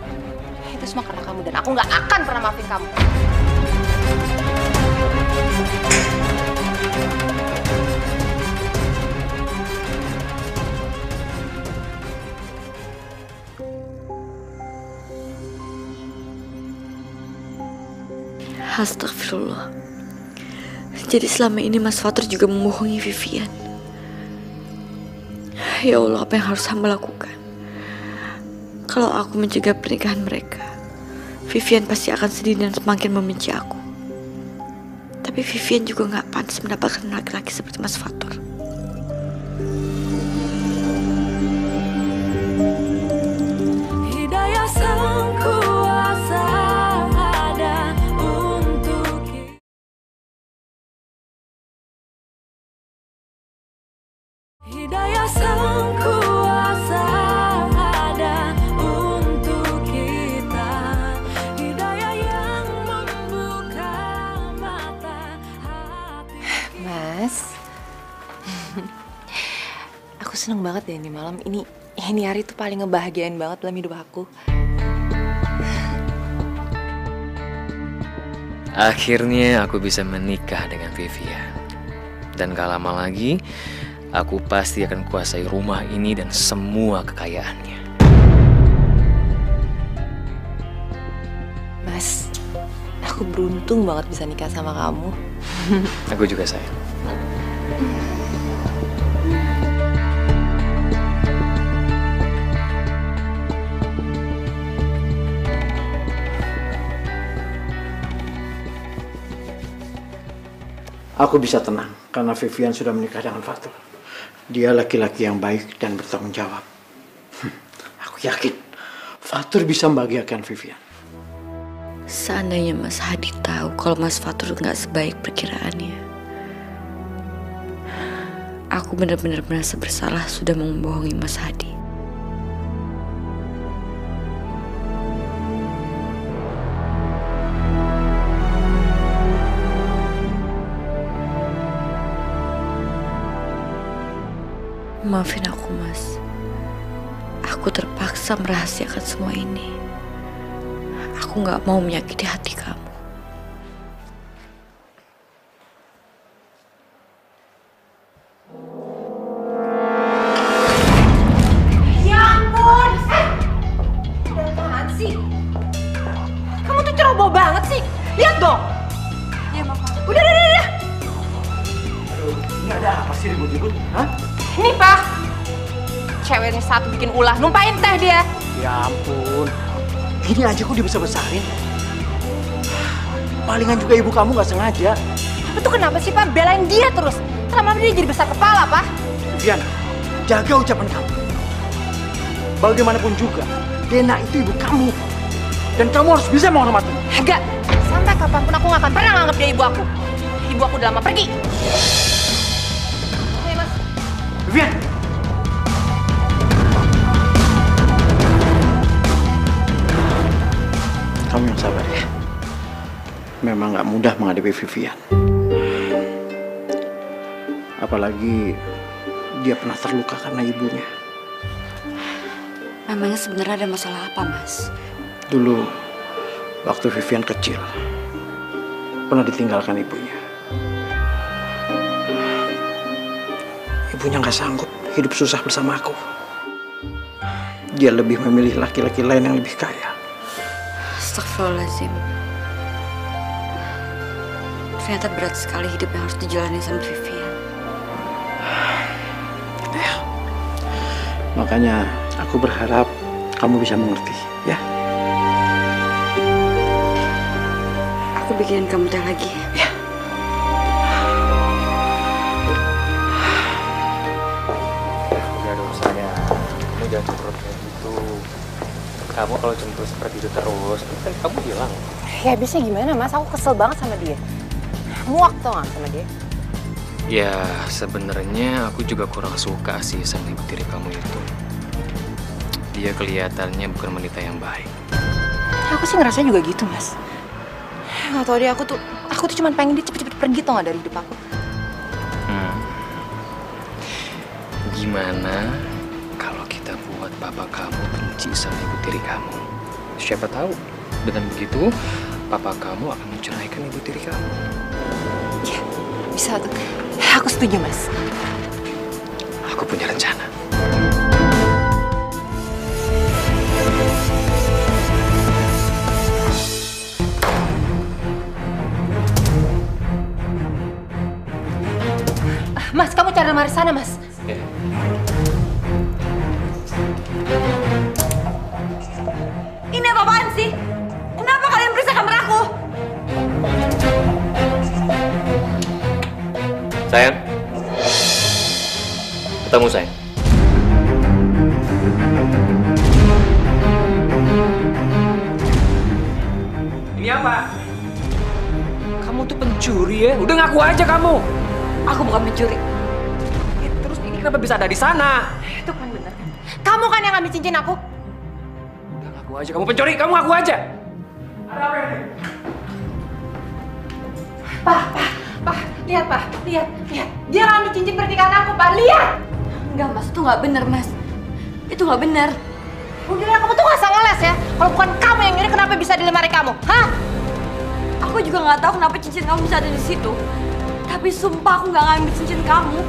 itu semua karena kamu dan aku nggak akan pernah maafin kamu. Astagfirullah. Jadi selama ini Mas Fatur juga membohongi Vivian. Ya Allah, apa yang harus hamba lakukan? Kalau aku mencegah pernikahan mereka, Vivian pasti akan sedih dan semakin membenci aku. Tapi Vivian juga gak pantas mendapatkan laki-laki seperti Mas Fatur. Hidayah sang kuasa ada untuk kita. Hidayah sang kuasa ada untuk kita. Hidayah yang membuka mata hati. Mas, aku seneng banget deh ini malam. Ini hari tuh paling ngebahagiain banget dalam hidup aku. Akhirnya aku bisa menikah dengan Vivian. Dan gak lama lagi, aku pasti akan kuasai rumah ini dan semua kekayaannya. Mas, aku beruntung banget bisa nikah sama kamu. Aku juga sayang. Aku bisa tenang karena Vivian sudah menikah dengan Fatur. Dia laki-laki yang baik dan bertanggung jawab. Aku yakin Fatur bisa membahagiakan Vivian. Seandainya Mas Hadi tahu kalau Mas Fatur gak sebaik perkiraannya, aku benar-benar merasa bersalah sudah membohongi Mas Hadi. Maafin aku, Mas. Aku terpaksa merahasiakan semua ini. Aku gak mau menyakiti hati kamu. Ya ampun! Udah apaan sih? Kamu tuh ceroboh banget sih. Lihat dong. Iya, Mama. Udah. Aduh, ini ada apa sih ribut-ribut? Hah? Ini, Pak. Ceweknya satu bikin ulah, numpain teh dia. Ya ampun. Gini aja kok dia bisa besarin. Palingan juga ibu kamu gak sengaja. Apa tuh kenapa sih, Pak? Belain dia terus. Lama-lama dia jadi besar kepala, Pak. Vivian, jaga ucapan kamu. Bagaimanapun juga, Dena itu ibu kamu. Dan kamu harus bisa menghormatinya. Enggak. Sampai kapanpun aku gak akan pernah nganggap dia ibu aku. Ibu aku udah lama pergi. Oke, Mas. Vivian! Kamu yang sabar ya. Memang gak mudah menghadapi Vivian. Apalagi dia pernah terluka karena ibunya. Memangnya sebenarnya ada masalah apa, Mas? Dulu, waktu Vivian kecil, pernah ditinggalkan ibunya. Ibunya gak sanggup hidup susah bersama aku. Dia lebih memilih laki-laki lain yang lebih kaya. Astagfirullahaladzim. Ternyata berat sekali hidup yang harus dijalani sama Vivian. Makanya aku berharap kamu bisa mengerti, ya? Aku bikinin kamu teh lagi. Ya. Udah dong sayang, kamu jangan cemberut kayak gitu. Kamu kalau cemberut seperti itu terus, kan kamu hilang. Ya bisa gimana, Mas? Aku kesel banget sama dia. Muak tau gak sama dia? Ya, sebenarnya aku juga kurang suka sih sama ibu tiri kamu itu. Dia kelihatannya bukan wanita yang baik. Aku sih ngerasa juga gitu, Mas. Nggak tau deh, aku tuh cuma pengen dia cepet-cepet pergi tau nggak dari hidup aku. Gimana kalau kita buat papa kamu benci sama ibu tiri kamu? Siapa tahu dengan begitu papa kamu akan menceraikan ibu tiri kamu. Ya, bisa tuh. Aku setuju, Mas. Aku punya rencana. Mas, kamu cari lemari sana, Mas. Ini apa-apaan sih? Kenapa kalian periksa kamar aku? Sayang, ketemu sayang. Ini apa? Kamu tuh pencuri ya? Udah ngaku aja kamu. Aku bukan pencuri. Terus ini kenapa bisa ada di sana? Itu kan bener kan? Kamu kan yang ngambil cincin aku. Udah ngaku aja, kamu pencuri, kamu ngaku aja. Ada apa ini? Pak, lihat Pak, lihat. Dia ngambil cincin pernikahan aku, Pak, lihat. Enggak, Mas, itu nggak bener, Mas. Itu nggak bener. Udah, kamu tuh nggak ngeles ya. Kalau bukan kamu yang nyuri, kenapa bisa di lemari kamu? Hah? Aku juga nggak tahu kenapa cincin kamu bisa ada di situ. Tapi sumpah aku nggak ngambil cincin kamu.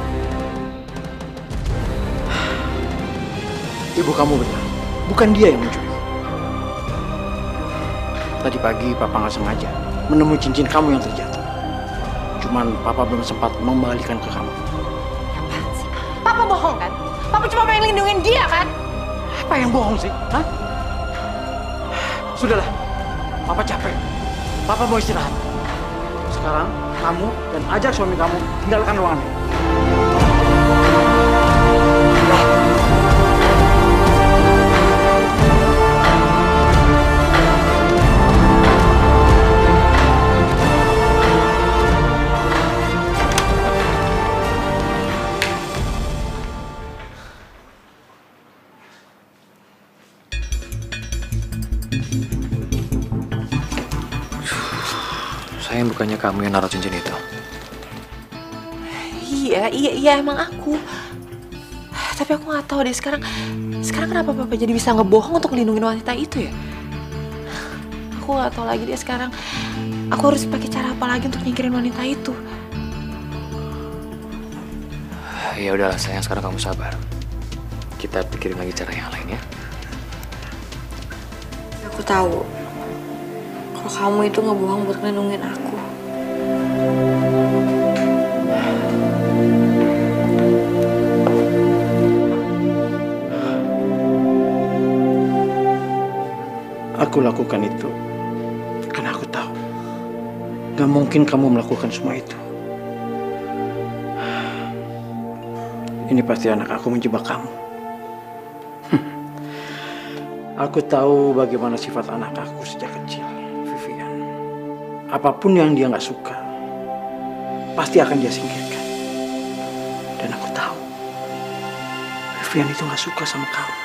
Ibu kamu benar, bukan dia yang mencuri. Tadi pagi papa nggak sengaja menemui cincin kamu yang terjatuh. Cuman papa belum sempat mengembalikan ke kamu. Apaan sih? Papa bohong kan? Papa cuma pengen lindungin dia kan? Apa yang bohong sih? Hah? Sudahlah, papa capek. Papa mau istirahat. Sekarang kamu dan ajak suami kamu tinggalkan ruangan ini. Sayang, bukannya kamu yang naruh cincin itu? Iya emang aku. Tapi aku nggak tahu deh sekarang kenapa papa jadi bisa ngebohong untuk melindungi wanita itu ya? Aku nggak tahu lagi deh sekarang. Aku harus pakai cara apa lagi untuk nyingkirin wanita itu? Ya udahlah sayang, sekarang kamu sabar. Kita pikirin lagi cara yang lain ya. Aku tahu kalau kamu itu ngebohong buat ngelindungin aku. Aku lakukan itu karena aku tahu gak mungkin kamu melakukan semua itu. Ini pasti anak aku menjebak kamu. Aku tahu bagaimana sifat anak aku sejak kecil, Vivian. Apapun yang dia gak suka, pasti akan dia singkirkan. Dan aku tahu Vivian itu gak suka sama kamu.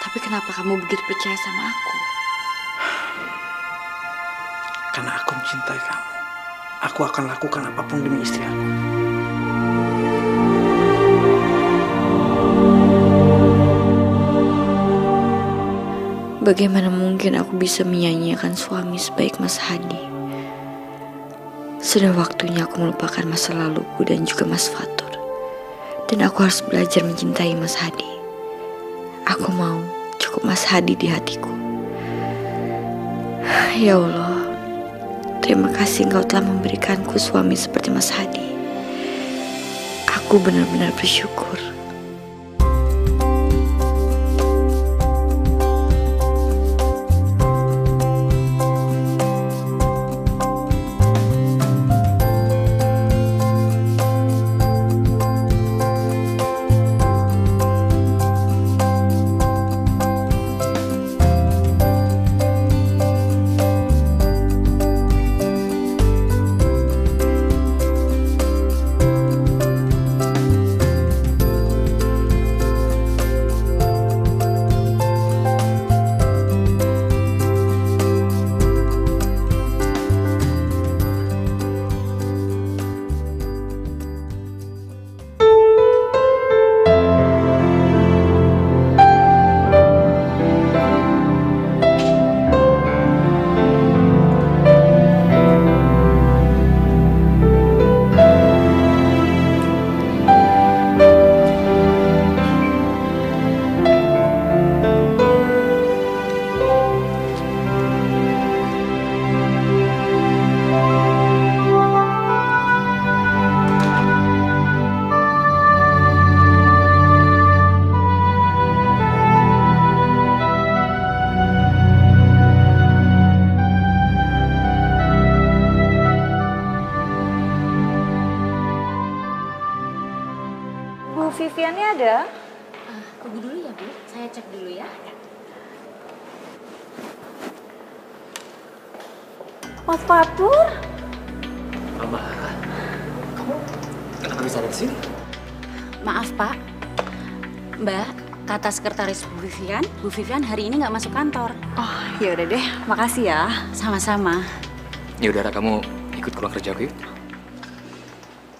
Tapi kenapa kamu begitu percaya sama aku? Karena aku mencintai kamu. Aku akan lakukan apapun demi istri aku. Bagaimana mungkin aku bisa menyanyiakan suami sebaik Mas Hadi? Sudah waktunya aku melupakan masa laluku dan juga Mas Fatur. Dan aku harus belajar mencintai Mas Hadi. Aku mau cukup Mas Hadi di hatiku. Ya Allah, terima kasih Engkau telah memberikanku suami seperti Mas Hadi. Aku benar-benar bersyukur. ada. Tunggu dulu ya, Bu. Saya cek dulu ya. Mas Fatur. Mama, kamu kenapa bisa ada di sini? Maaf Pak, Mbak, kata sekretaris Bu Vivian hari ini nggak masuk kantor. Oh, ya udah deh, makasih ya. Sama-sama. Ya udah, kamu ikut keluar kerja aku yuk.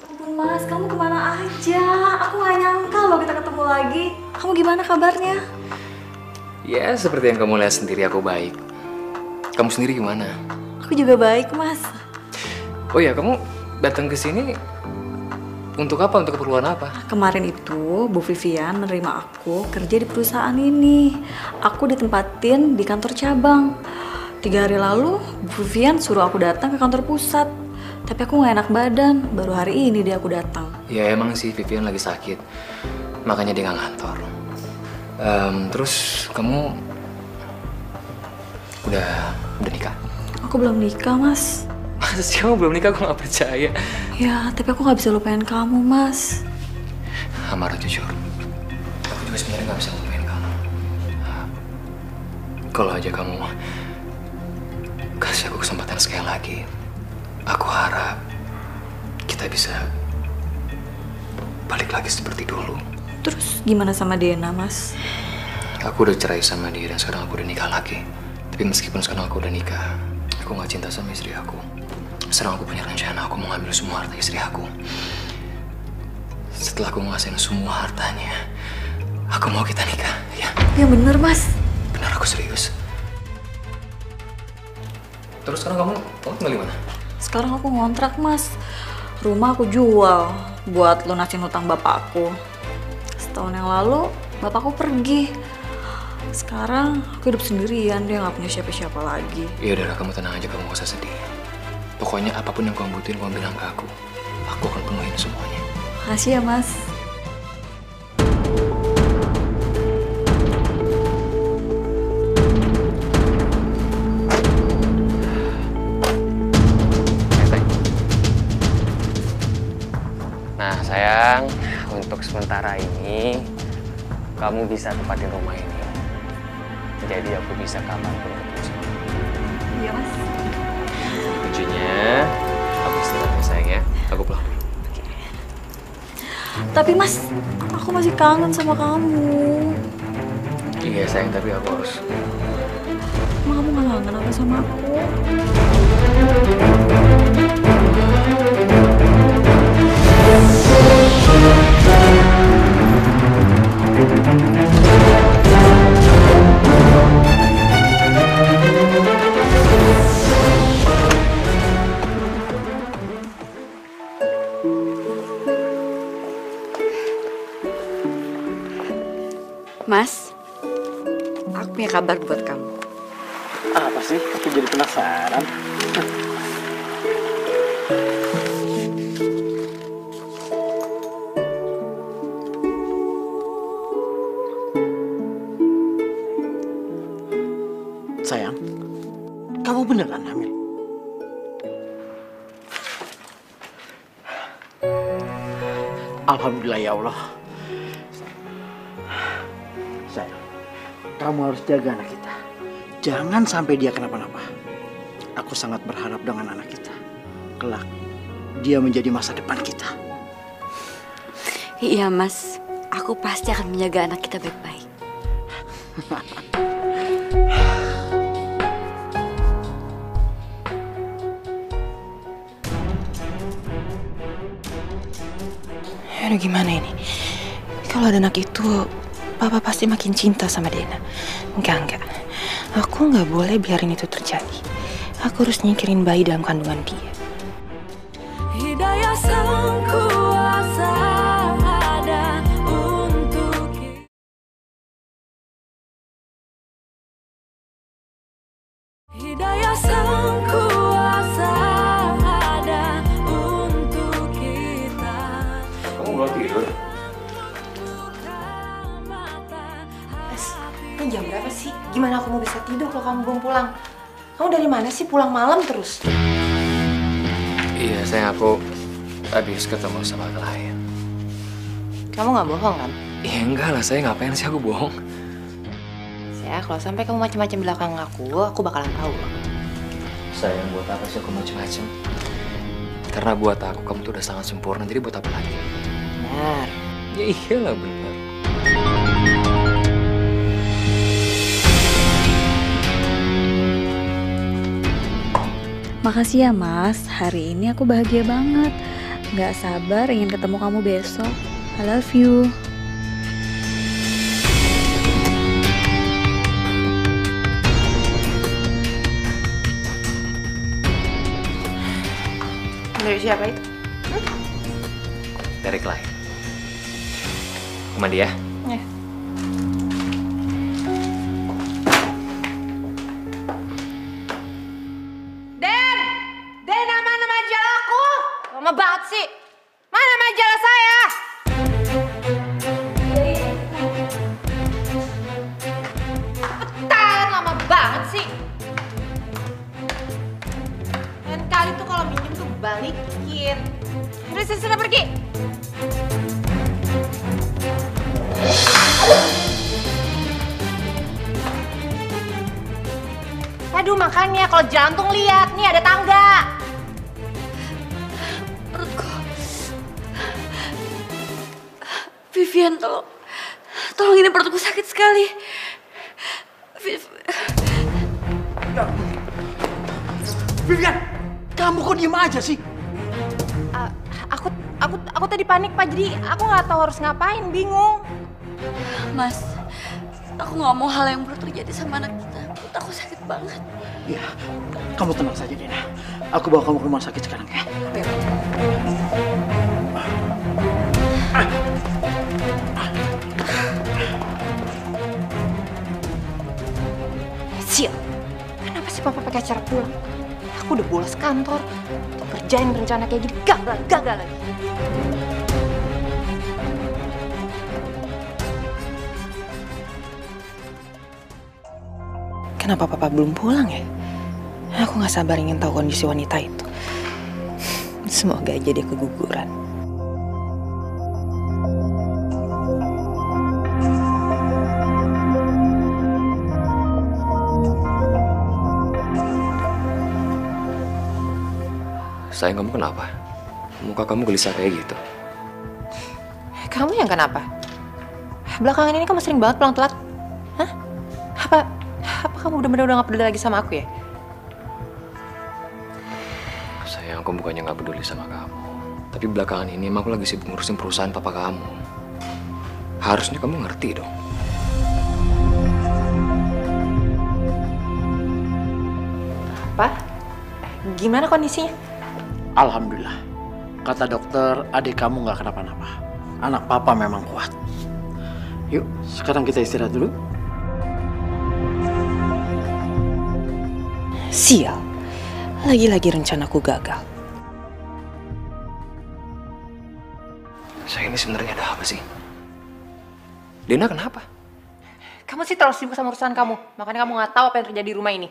Ampun Mas, kamu kemana aja? Aku nggak nyangka loh kita ketemu lagi. Kamu gimana kabarnya? Ya, seperti yang kamu lihat sendiri, aku baik. Kamu sendiri gimana? Aku juga baik, Mas. Oh ya, kamu datang ke sini untuk apa? Untuk keperluan apa? Kemarin itu Bu Vivian menerima aku kerja di perusahaan ini. Aku ditempatin di kantor cabang. 3 hari lalu Bu Vivian suruh aku datang ke kantor pusat. Tapi aku nggak enak badan. Baru hari ini dia aku datang. Ya emang sih Vivian lagi sakit, makanya dia nggak ngantor. Terus kamu udah nikah? Aku belum nikah, Mas. Masa sih kamu belum nikah? Aku nggak percaya. Ya, tapi aku nggak bisa lupain kamu, Mas. Amara, jujur, aku juga sebenarnya nggak bisa lupain kamu. Kalau aja kamu kasih aku kesempatan sekali lagi, aku harap kita bisa balik lagi seperti dulu. Terus gimana sama Dena, Mas? Aku udah cerai sama dia dan sekarang aku udah nikah lagi. Tapi meskipun sekarang aku udah nikah, aku nggak cinta sama istri aku. Sekarang aku punya rencana, aku mau ngambil semua harta istri aku. Setelah aku ngasihin semua hartanya, aku mau kita nikah, ya? Ya bener, Mas. Benar, aku serius. Terus sekarang kamu tinggal di mana? Sekarang aku ngontrak, Mas. Rumah aku jual buat lunasin hutang bapakku. Setahun yang lalu, bapakku pergi. Sekarang aku hidup sendirian, dia nggak punya siapa-siapa lagi. Ya udah, kamu tenang aja, kamu gak usah sedih. Pokoknya apapun yang kamu butuhin, kamu bilang ke aku. Aku akan penuhin semuanya. Makasih ya, Mas. Nah sayang, untuk sementara ini kamu bisa tempatin rumah ini. Jadi aku bisa kapanpun ketemu sama kamu. Iya, Mas. Kuncinya, kamu istirahat ya sayang ya. Aku pulang dulu. Tapi Mas, aku masih kangen sama kamu. Iya sayang, tapi aku harus. Emang kamu gak kangen apa sama aku? Mas, aku punya kabar buat kamu. Apa sih? Aku jadi penasaran. Sayang, kamu beneran hamil? Alhamdulillah ya Allah. Sayang, kamu harus jaga anak kita. Jangan sampai dia kenapa-napa. Aku sangat berharap dengan anak kita. Kelak, dia menjadi masa depan kita. Iya Mas, aku pasti akan menjaga anak kita baik-baik. Aduh, gimana ini? Kalau ada anak itu, Papa pasti makin cinta sama Dena. Enggak. Aku nggak boleh biarin itu terjadi. Aku harus nyingkirin bayi dalam kandungan dia. Hidayah sang kuasa ada untuk kita. Hidayah sang kuasa ada untuk kita. Kamu belum tidur? Ini jam berapa sih? Gimana aku mau bisa tidur kalau kamu belum pulang? Kamu dari mana sih pulang malam terus? Iya sayang, aku habis ketemu sama klien. Kamu nggak bohong kan? Ya enggak lah, saya ngapain sih aku bohong? Ya, kalau sampai kamu macam-macam belakang aku bakalan tahu loh. Sayang, buat apa sih aku macem-macem? Karena buat aku kamu tuh udah sangat sempurna, jadi buat apa lagi? Benar. Ya iyalah benar. Makasih ya Mas, hari ini aku bahagia banget. Gak sabar ingin ketemu kamu besok. I love you. Dari siapa itu? Dari klien. Aku mandi ya? Ya. Den, mana majalah aku? Lama banget sih. Mana majalah saya? Cepetan, lama banget sih. Dan kali tuh kalau minjem tuh balikin. Udah sana pergi. Aduh, makanya kalau jantung lihat nih ada tangga. Perutku. Vivian, tolong ini perutku sakit sekali. Vivian, kamu kok diem aja sih? Aku tadi panik Pak, jadi aku nggak tahu harus ngapain, bingung. Mas, aku nggak mau hal yang buruk terjadi sama anak kita. Perut aku sakit banget. Iya, kamu tenang saja Dena. Aku bawa kamu ke rumah sakit sekarang ya. Sil, kenapa sih Papa pakai acara pulang? Aku udah bolos kantor, untuk kerjain rencana kayak gini gagal lagi. Kenapa Papa belum pulang ya? Aku gak sabar ingin tahu kondisi wanita itu. Semoga aja dia keguguran. Sayang, kamu kenapa? Muka kamu gelisah kayak gitu. Kamu yang kenapa? Belakangan ini kamu sering banget pulang telat. Hah? Apa kamu udah gak peduli lagi sama aku ya? Sayang, aku bukannya gak peduli sama kamu. Tapi belakangan ini emang aku lagi sibuk ngurusin perusahaan papa kamu. Harusnya kamu ngerti dong. Pak, gimana kondisinya? Alhamdulillah. Kata dokter, adik kamu nggak kenapa-napa. Anak papa memang kuat. Yuk, sekarang kita istirahat dulu. Sial, lagi-lagi rencanaku gagal. Saya ini sebenarnya ada apa sih? Dena kenapa? Kamu sih terlalu sibuk sama urusan kamu, makanya kamu nggak tahu apa yang terjadi di rumah ini.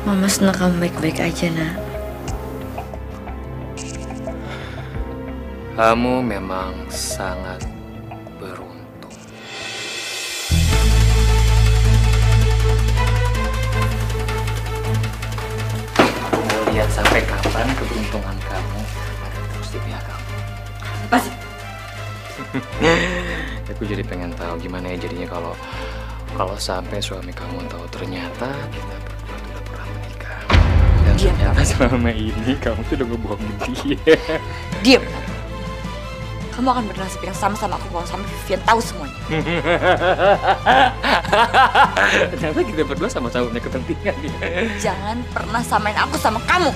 Mama senang kamu baik-baik aja, nak. Kamu memang sangat beruntung. Mau lihat sampai kapan keberuntungan kamu ada terus di pihak kamu. Apa sih? Aku jadi pengen tahu gimana ya jadinya kalau sampai suami kamu tahu ternyata kita berdua tuh udah pernah menikah. Dan ternyata selama ini kamu tuh udah ngebohongin dia. Diam. kamu akan bernasib yang sama aku kalau sampai Vivian tahu semuanya. Ternyata kita berdua sama-sama punya kepentingan. Jangan pernah samain aku sama kamu.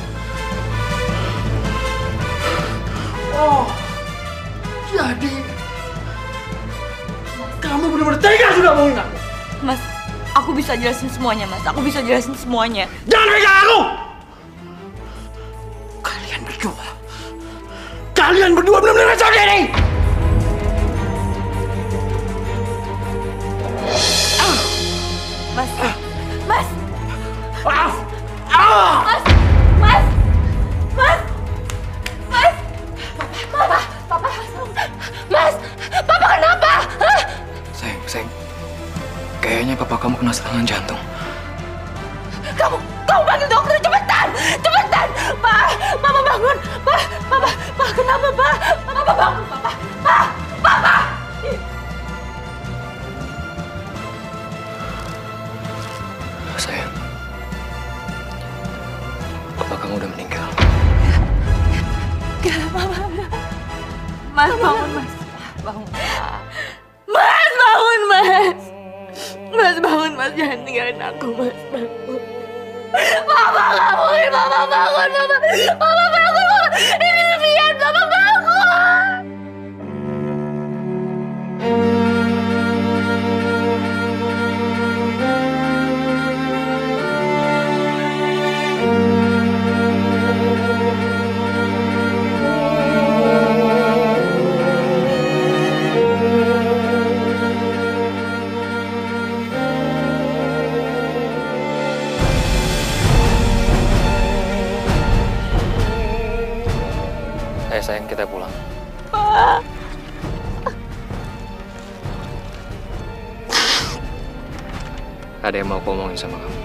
Oh, jadi kamu benar-benar tega sudah bohongin aku. Mas, aku bisa jelasin semuanya, Mas. Aku bisa jelasin semuanya. Jangan pegang aku! Kalian berdua benar-benar kacau diri! Mas, Mas, Mas, Mas, Mas, Mas, Mas, Papa, Mas, Papa kenapa? Sayang, kayaknya papa kamu kena serangan jantung. Kamu panggil dokter cepetan, Papa bangun, Papa kenapa, Papa bangun, Papa. Sayang, papa kamu udah meninggal. Mas bangun, Mas, Mas bangun, Mas bangun, Mas jangan tinggalin aku, Mas bangun. Papa bangun, Papa bangun, Papa bangun, ini Vivian, Papa bangun. Sayang, kita pulang. Pak. Ada yang mau aku omongin sama kamu.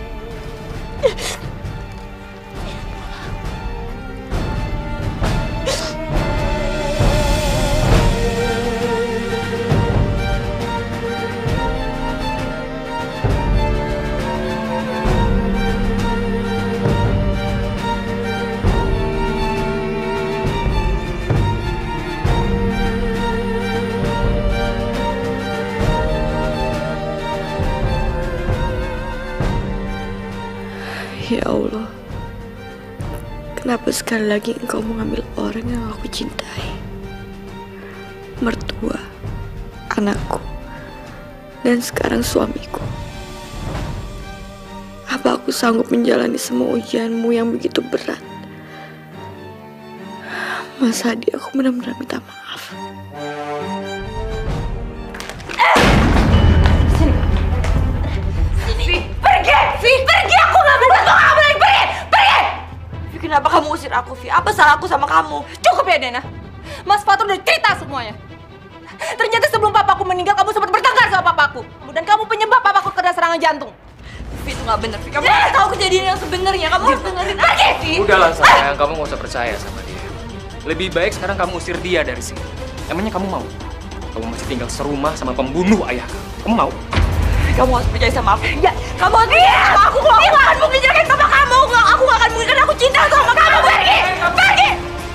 Ya Allah, kenapa sekali lagi engkau mengambil orang yang aku cintai? Mertua, anakku, dan sekarang suamiku. Apa aku sanggup menjalani semua ujianmu yang begitu berat? Mas Hadi, aku benar-benar minta maaf. Pergi, aku nggak mau kamu lagi, pergi. Kenapa kamu usir aku, Vi? Apa salahku sama kamu? Cukup ya, Dena. Mas Fatur udah cerita semuanya. Ternyata sebelum papaku meninggal, kamu sempat bertengkar sama papaku. Dan kamu penyebab papaku kena serangan jantung. Vi, itu nggak benar, Vi. Kamu harus tahu kejadian yang sebenarnya. Kamu harus dengerin aja, Vi. Udahlah sayang, kamu nggak usah percaya sama dia. Lebih baik sekarang kamu usir dia dari sini. Emangnya kamu mau? Kamu masih tinggal serumah sama pembunuh ayah kamu. Kamu mau? Kamu harus percaya sama aku. Ya, kamu harus percaya sama aku. Aku nggak akan mungkin jagain sama kamu. Aku nggak akan mungkin, karena aku cinta sama kamu. Pergi.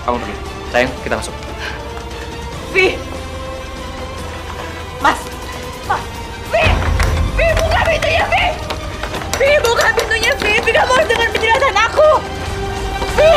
Kamu pergi. Sayang, kita masuk. Vi. Mas. Vi, buka pintunya, Vi. Vi, buka pintunya, Vi. Vi, kamu harus dengar penjelasan aku. Vi.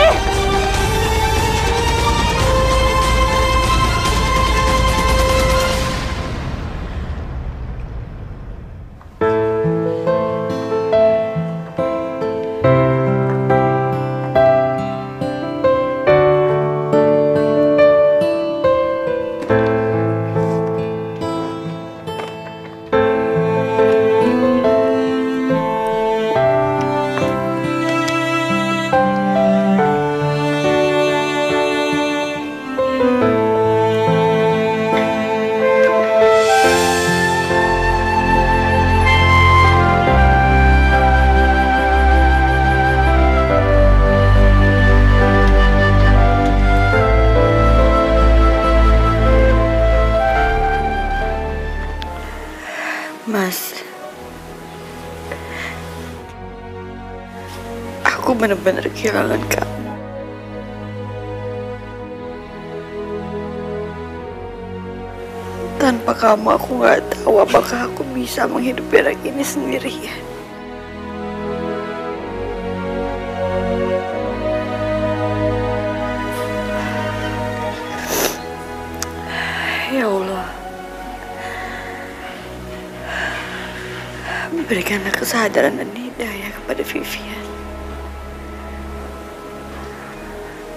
Mas, aku benar-benar kehilangan kamu. Tanpa kamu aku nggak tahu apakah aku bisa menghidupi anak ini sendirian. Ya Allah, berikanlah kesadaran dan hidayah kepada Vivian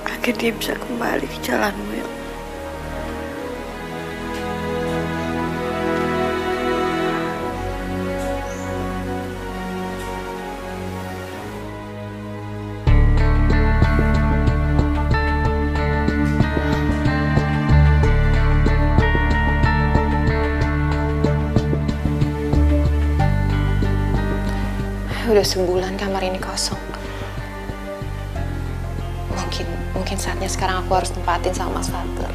agar dia bisa kembali ke jalanmu, ya Allah. Udah sebulan kamar ini kosong. Mungkin saatnya sekarang aku harus tempatin sama Mas Fatur.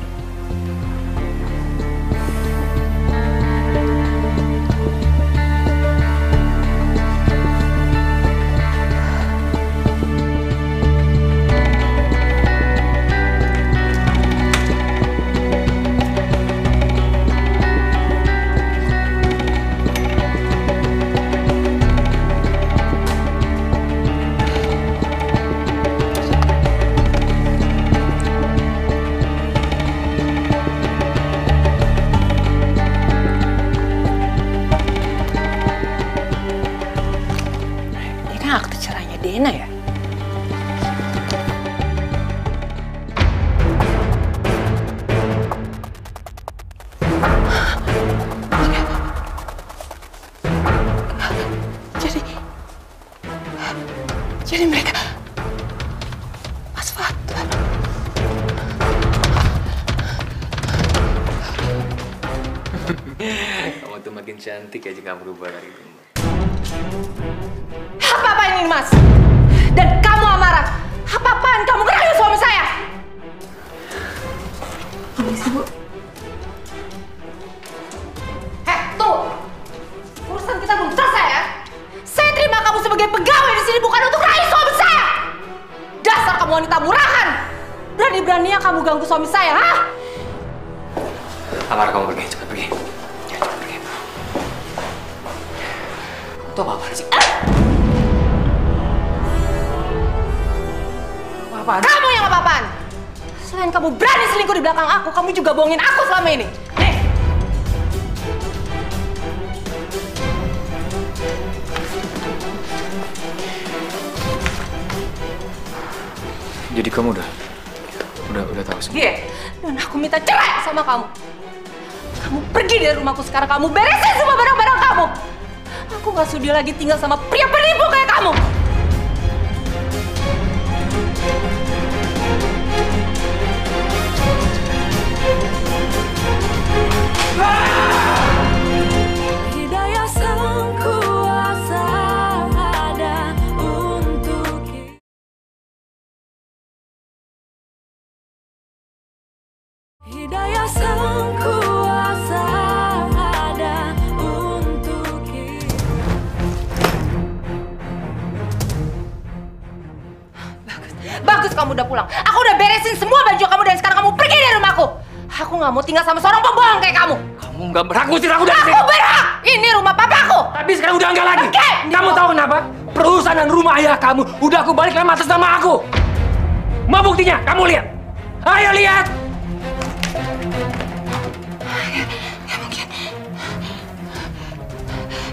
Dena ya? Jadi mereka Mas Fatur. Kamu tuh makin cantik aja kamu berubah dari itu. Apa-apaan ini, Mas? Dan kamu Amara, apa-apaan kamu ngerayu suami saya? Permisi, Bu. Tuh! Urusan kita belum selesai ya? Saya terima kamu sebagai pegawai di sini bukan untuk rayu suami saya! Dasar kamu wanita murahan! Berani-beraninya kamu ganggu suami saya, ha? Amara, kamu pergi, cepat pergi. Ya, cepat pergi. Itu apa-apaan sih? Apa? Kamu yang apa-apaan? Selain kamu berani selingkuh di belakang aku, kamu juga bohongin aku selama ini. Nih. Jadi kamu udah tahu semua? Iya. Dan aku minta cerai sama kamu. Kamu pergi dari rumahku sekarang, kamu beresin semua barang-barang kamu. Aku gak sudi lagi tinggal sama pria penipu kayak kamu. Hidayah Sang Kuasa ada untuk kita. Hidayah Sang Kuasa ada untuk kita. Bagus kamu udah pulang. Aku udah beresin semua baju kamu dan sekarang kamu pergi dari rumahku. Aku nggak mau tinggal sama seorang pembohong kayak kamu. Kamu nggak berhak ngusir aku dari sini. Aku berhak. Ini rumah papaku. Tapi sekarang udah nggak lagi. Kamu tahu kenapa? Perusahaan dan rumah ayah kamu udah aku balik lagi atas nama aku. Mau buktinya? Kamu lihat. Ayo lihat. Ya mungkin.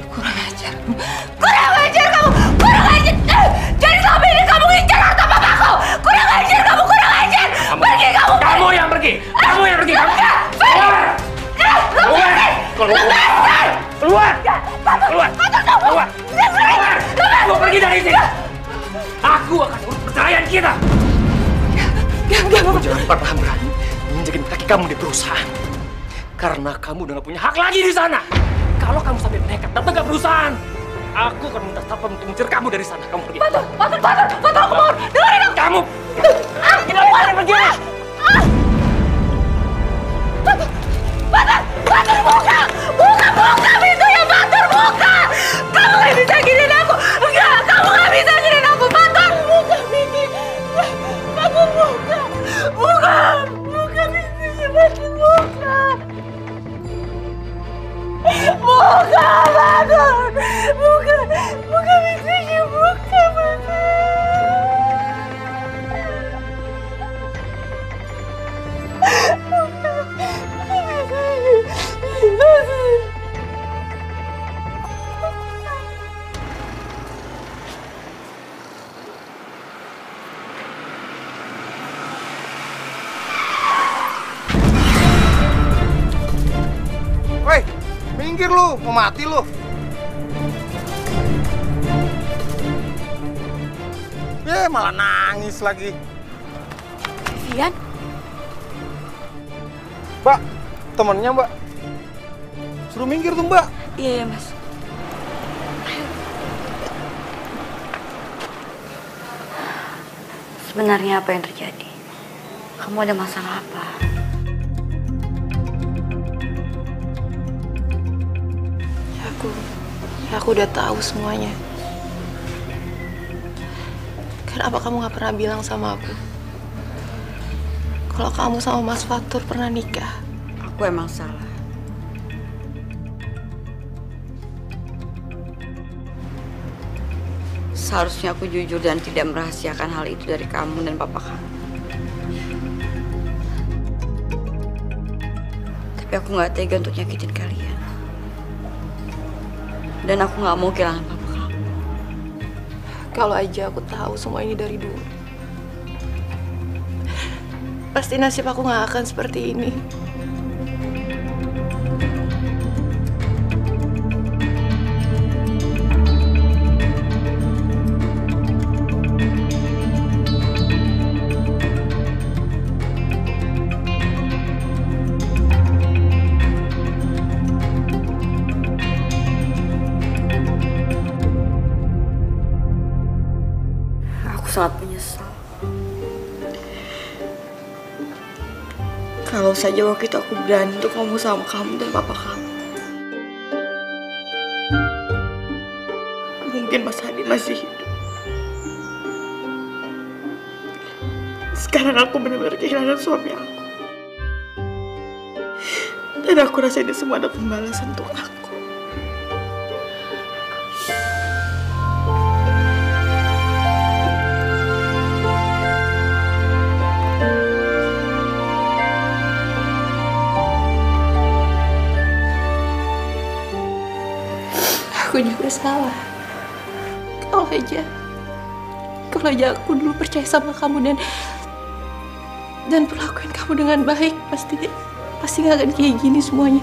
Kurang ajar. Kurang ajar kamu. Kurang ajar. Jadi selama ini kamu ngincar harta papaku. Kurang ajar kamu. Kurang ajar. Pergi kamu. Kamu yang pergi. Kamu yang pergi. Kamu. Keluar. Keluar. Keluar. Keluar. Keluar. Keluar. Kamu pergi dari sini. Aku akan urus perceraian kita. Kamu jangan pernah berani menginjakin kaki kamu di perusahaan. Karena kamu udah gak punya hak lagi di sana. Kalau kamu sampai nekat datang ke perusahaan, aku akan minta satpam untuk mencari kamu dari sana. Kamu pergi. Fatur, aku mohon. Dengerin aku. Kamu. Kita pergi. Fatur, buka! Buka pintunya, Fatur, buka! Kamu gak bisa giniin aku! Enggak, kamu gak bisa giniin aku, Fatur! Buka pintunya! Fatur, buka! Buka pintunya, Fatur, buka! minggir lu, mau mati lu. Malah nangis lagi. Vivian? Mbak, temennya Mbak. Suruh minggir tuh Mbak. Iya, Mas. Sebenarnya apa yang terjadi? Kamu ada masalah apa? Aku udah tahu semuanya. Kenapa kamu gak pernah bilang sama aku kalau kamu sama Mas Fatur pernah nikah? Aku emang salah. Seharusnya aku jujur dan tidak merahasiakan hal itu dari kamu dan papa kamu. Tapi aku gak tega untuk nyakitin kalian. Dan aku gak mau kehilangan papa kamu. Kalau aja aku tahu semua ini dari dulu, pasti nasib aku gak akan seperti ini. Sangat menyesal. Kalau saja waktu itu aku berani untuk ngomong sama kamu dan papa kamu, mungkin Mas Hadi masih hidup. Sekarang aku benar-benar kehilangan suami aku. Dan aku rasa ini semua ada pembalasan untuk aku. Aku juga salah. Kalau aja aku dulu percaya sama kamu dan perlakuin kamu dengan baik, pasti gak akan kayak gini semuanya.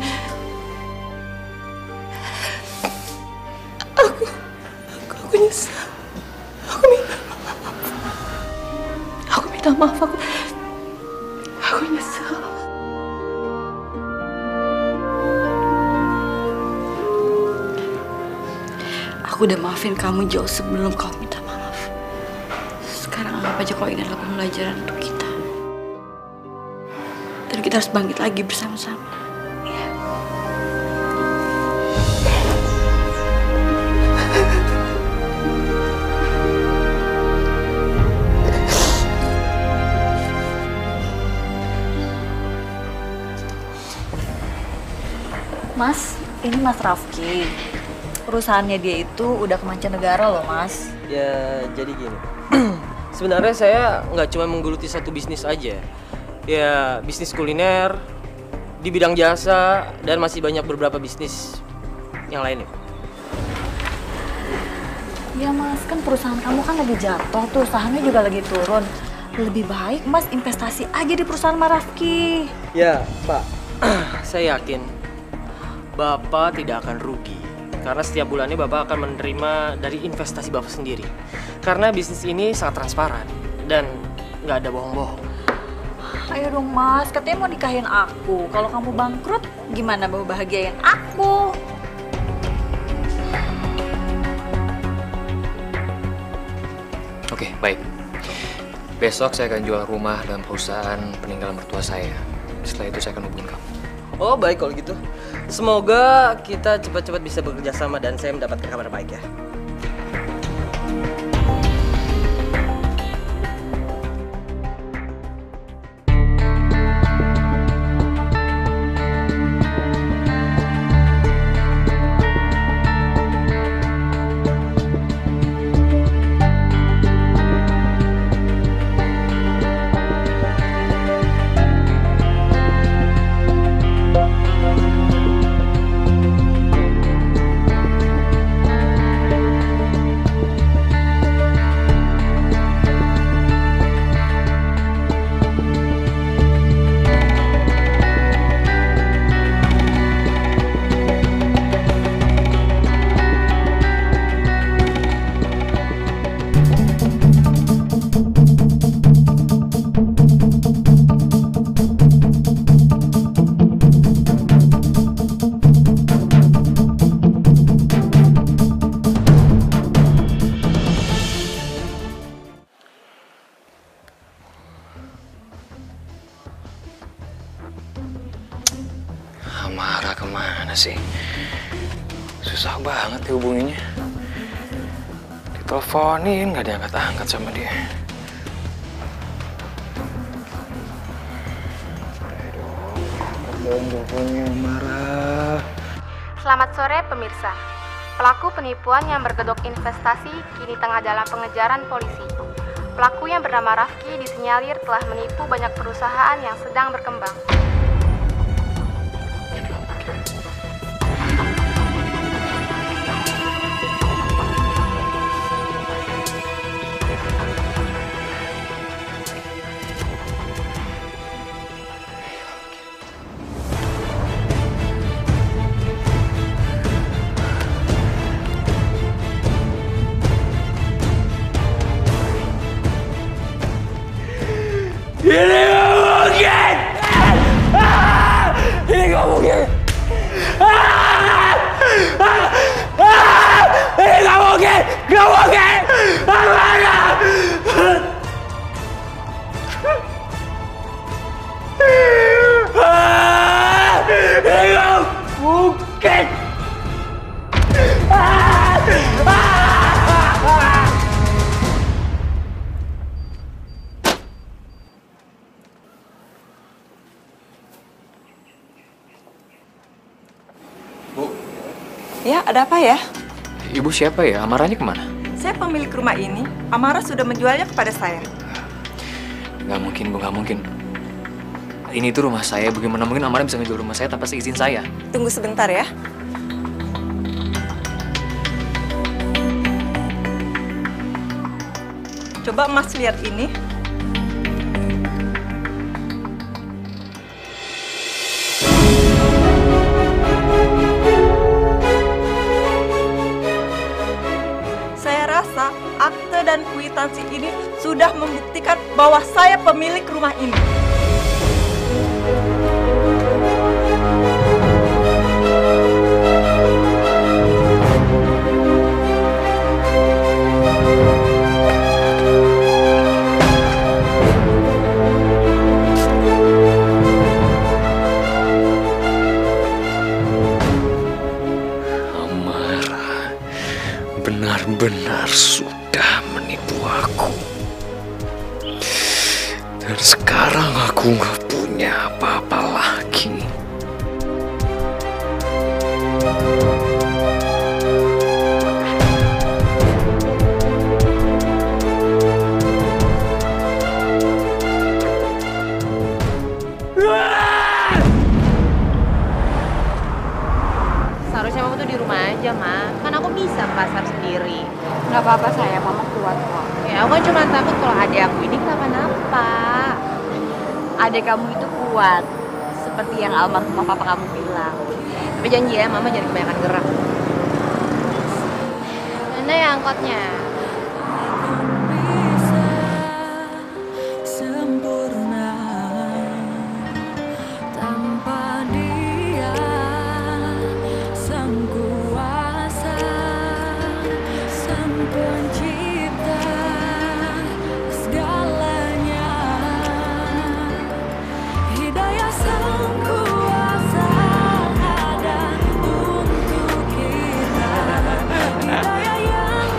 Aku nyesal. Aku minta maaf. Aku nyesal. Aku udah maafin kamu jauh sebelum kau minta maaf. Sekarang anggap aja kalau ini adalah pembelajaran untuk kita. Dan kita harus bangkit lagi bersama-sama. Ya. Mas, ini Mas Rafki. Perusahaannya dia itu udah ke mancanegara loh, Mas. Ya, jadi gini. Sebenarnya saya nggak cuma menggeluti satu bisnis aja. Ya, bisnis kuliner, di bidang jasa, dan masih banyak beberapa bisnis yang lainnya. Ya Mas, kan perusahaan kamu kan lagi jatuh tuh, sahamnya juga lagi turun. Lebih baik Mas investasi aja di perusahaan Mas Rafki. Ya, Pak. Saya yakin Bapak tidak akan rugi. Karena setiap bulannya Bapak akan menerima dari investasi Bapak sendiri. Karena bisnis ini sangat transparan dan nggak ada bohong-bohong. Ayo dong Mas, katanya mau nikahin aku. Kalau kamu bangkrut, gimana mau bahagiain aku? Oke, baik. Besok saya akan jual rumah dan perusahaan peninggalan mertua saya. Setelah itu saya akan hubungin kamu. Oh, baik kalau gitu. Semoga kita cepat-cepat bisa bekerja sama dan saya mendapatkan kabar baik ya. kemana sih? Susah banget dihubunginya. Diteleponin nggak diangkat-angkat sama dia. Teleponnya marah. Selamat sore pemirsa. Pelaku penipuan yang berkedok investasi kini tengah dalam pengejaran polisi. Pelaku yang bernama Rafki disinyalir telah menipu banyak perusahaan yang sedang berkembang. Ini gak mungkin! Ini gak mungkin! Ini gak mungkin! Gak mungkin! Ini gak mungkin! Ya, ada apa ya? Ibu siapa ya? Amaranya kemana? Saya pemilik rumah ini. Amara sudah menjualnya kepada saya. Nggak mungkin, Bu, nggak mungkin. Ini tuh rumah saya. Bagaimana mungkin Amara bisa ngejual rumah saya tanpa seizin saya? Tunggu sebentar ya. Coba Mas lihat ini. Akte dan kwitansi ini sudah membuktikan bahwa saya pemilik rumah ini. Amara benar-benar sudah menipu aku. Dan sekarang aku nggak punya apa-apa lagi. Seharusnya mama tuh di rumah aja, Ma. Kan aku bisa ke pasar sendiri. Nggak apa-apa sayang, mama kuat kok. Ya, aku kan cuma takut kalau adik aku ini kenapa-napa. Adik kamu itu kuat, seperti yang almarhum papa kamu bilang. Tapi janji ya, mama jangan kebanyakan gerak. Mana ya angkotnya? Sempurna tanpa dia, sang kuasa, sang pencipta segalanya. Hidayah sang kuasa ada untuk kita. Hidayah yang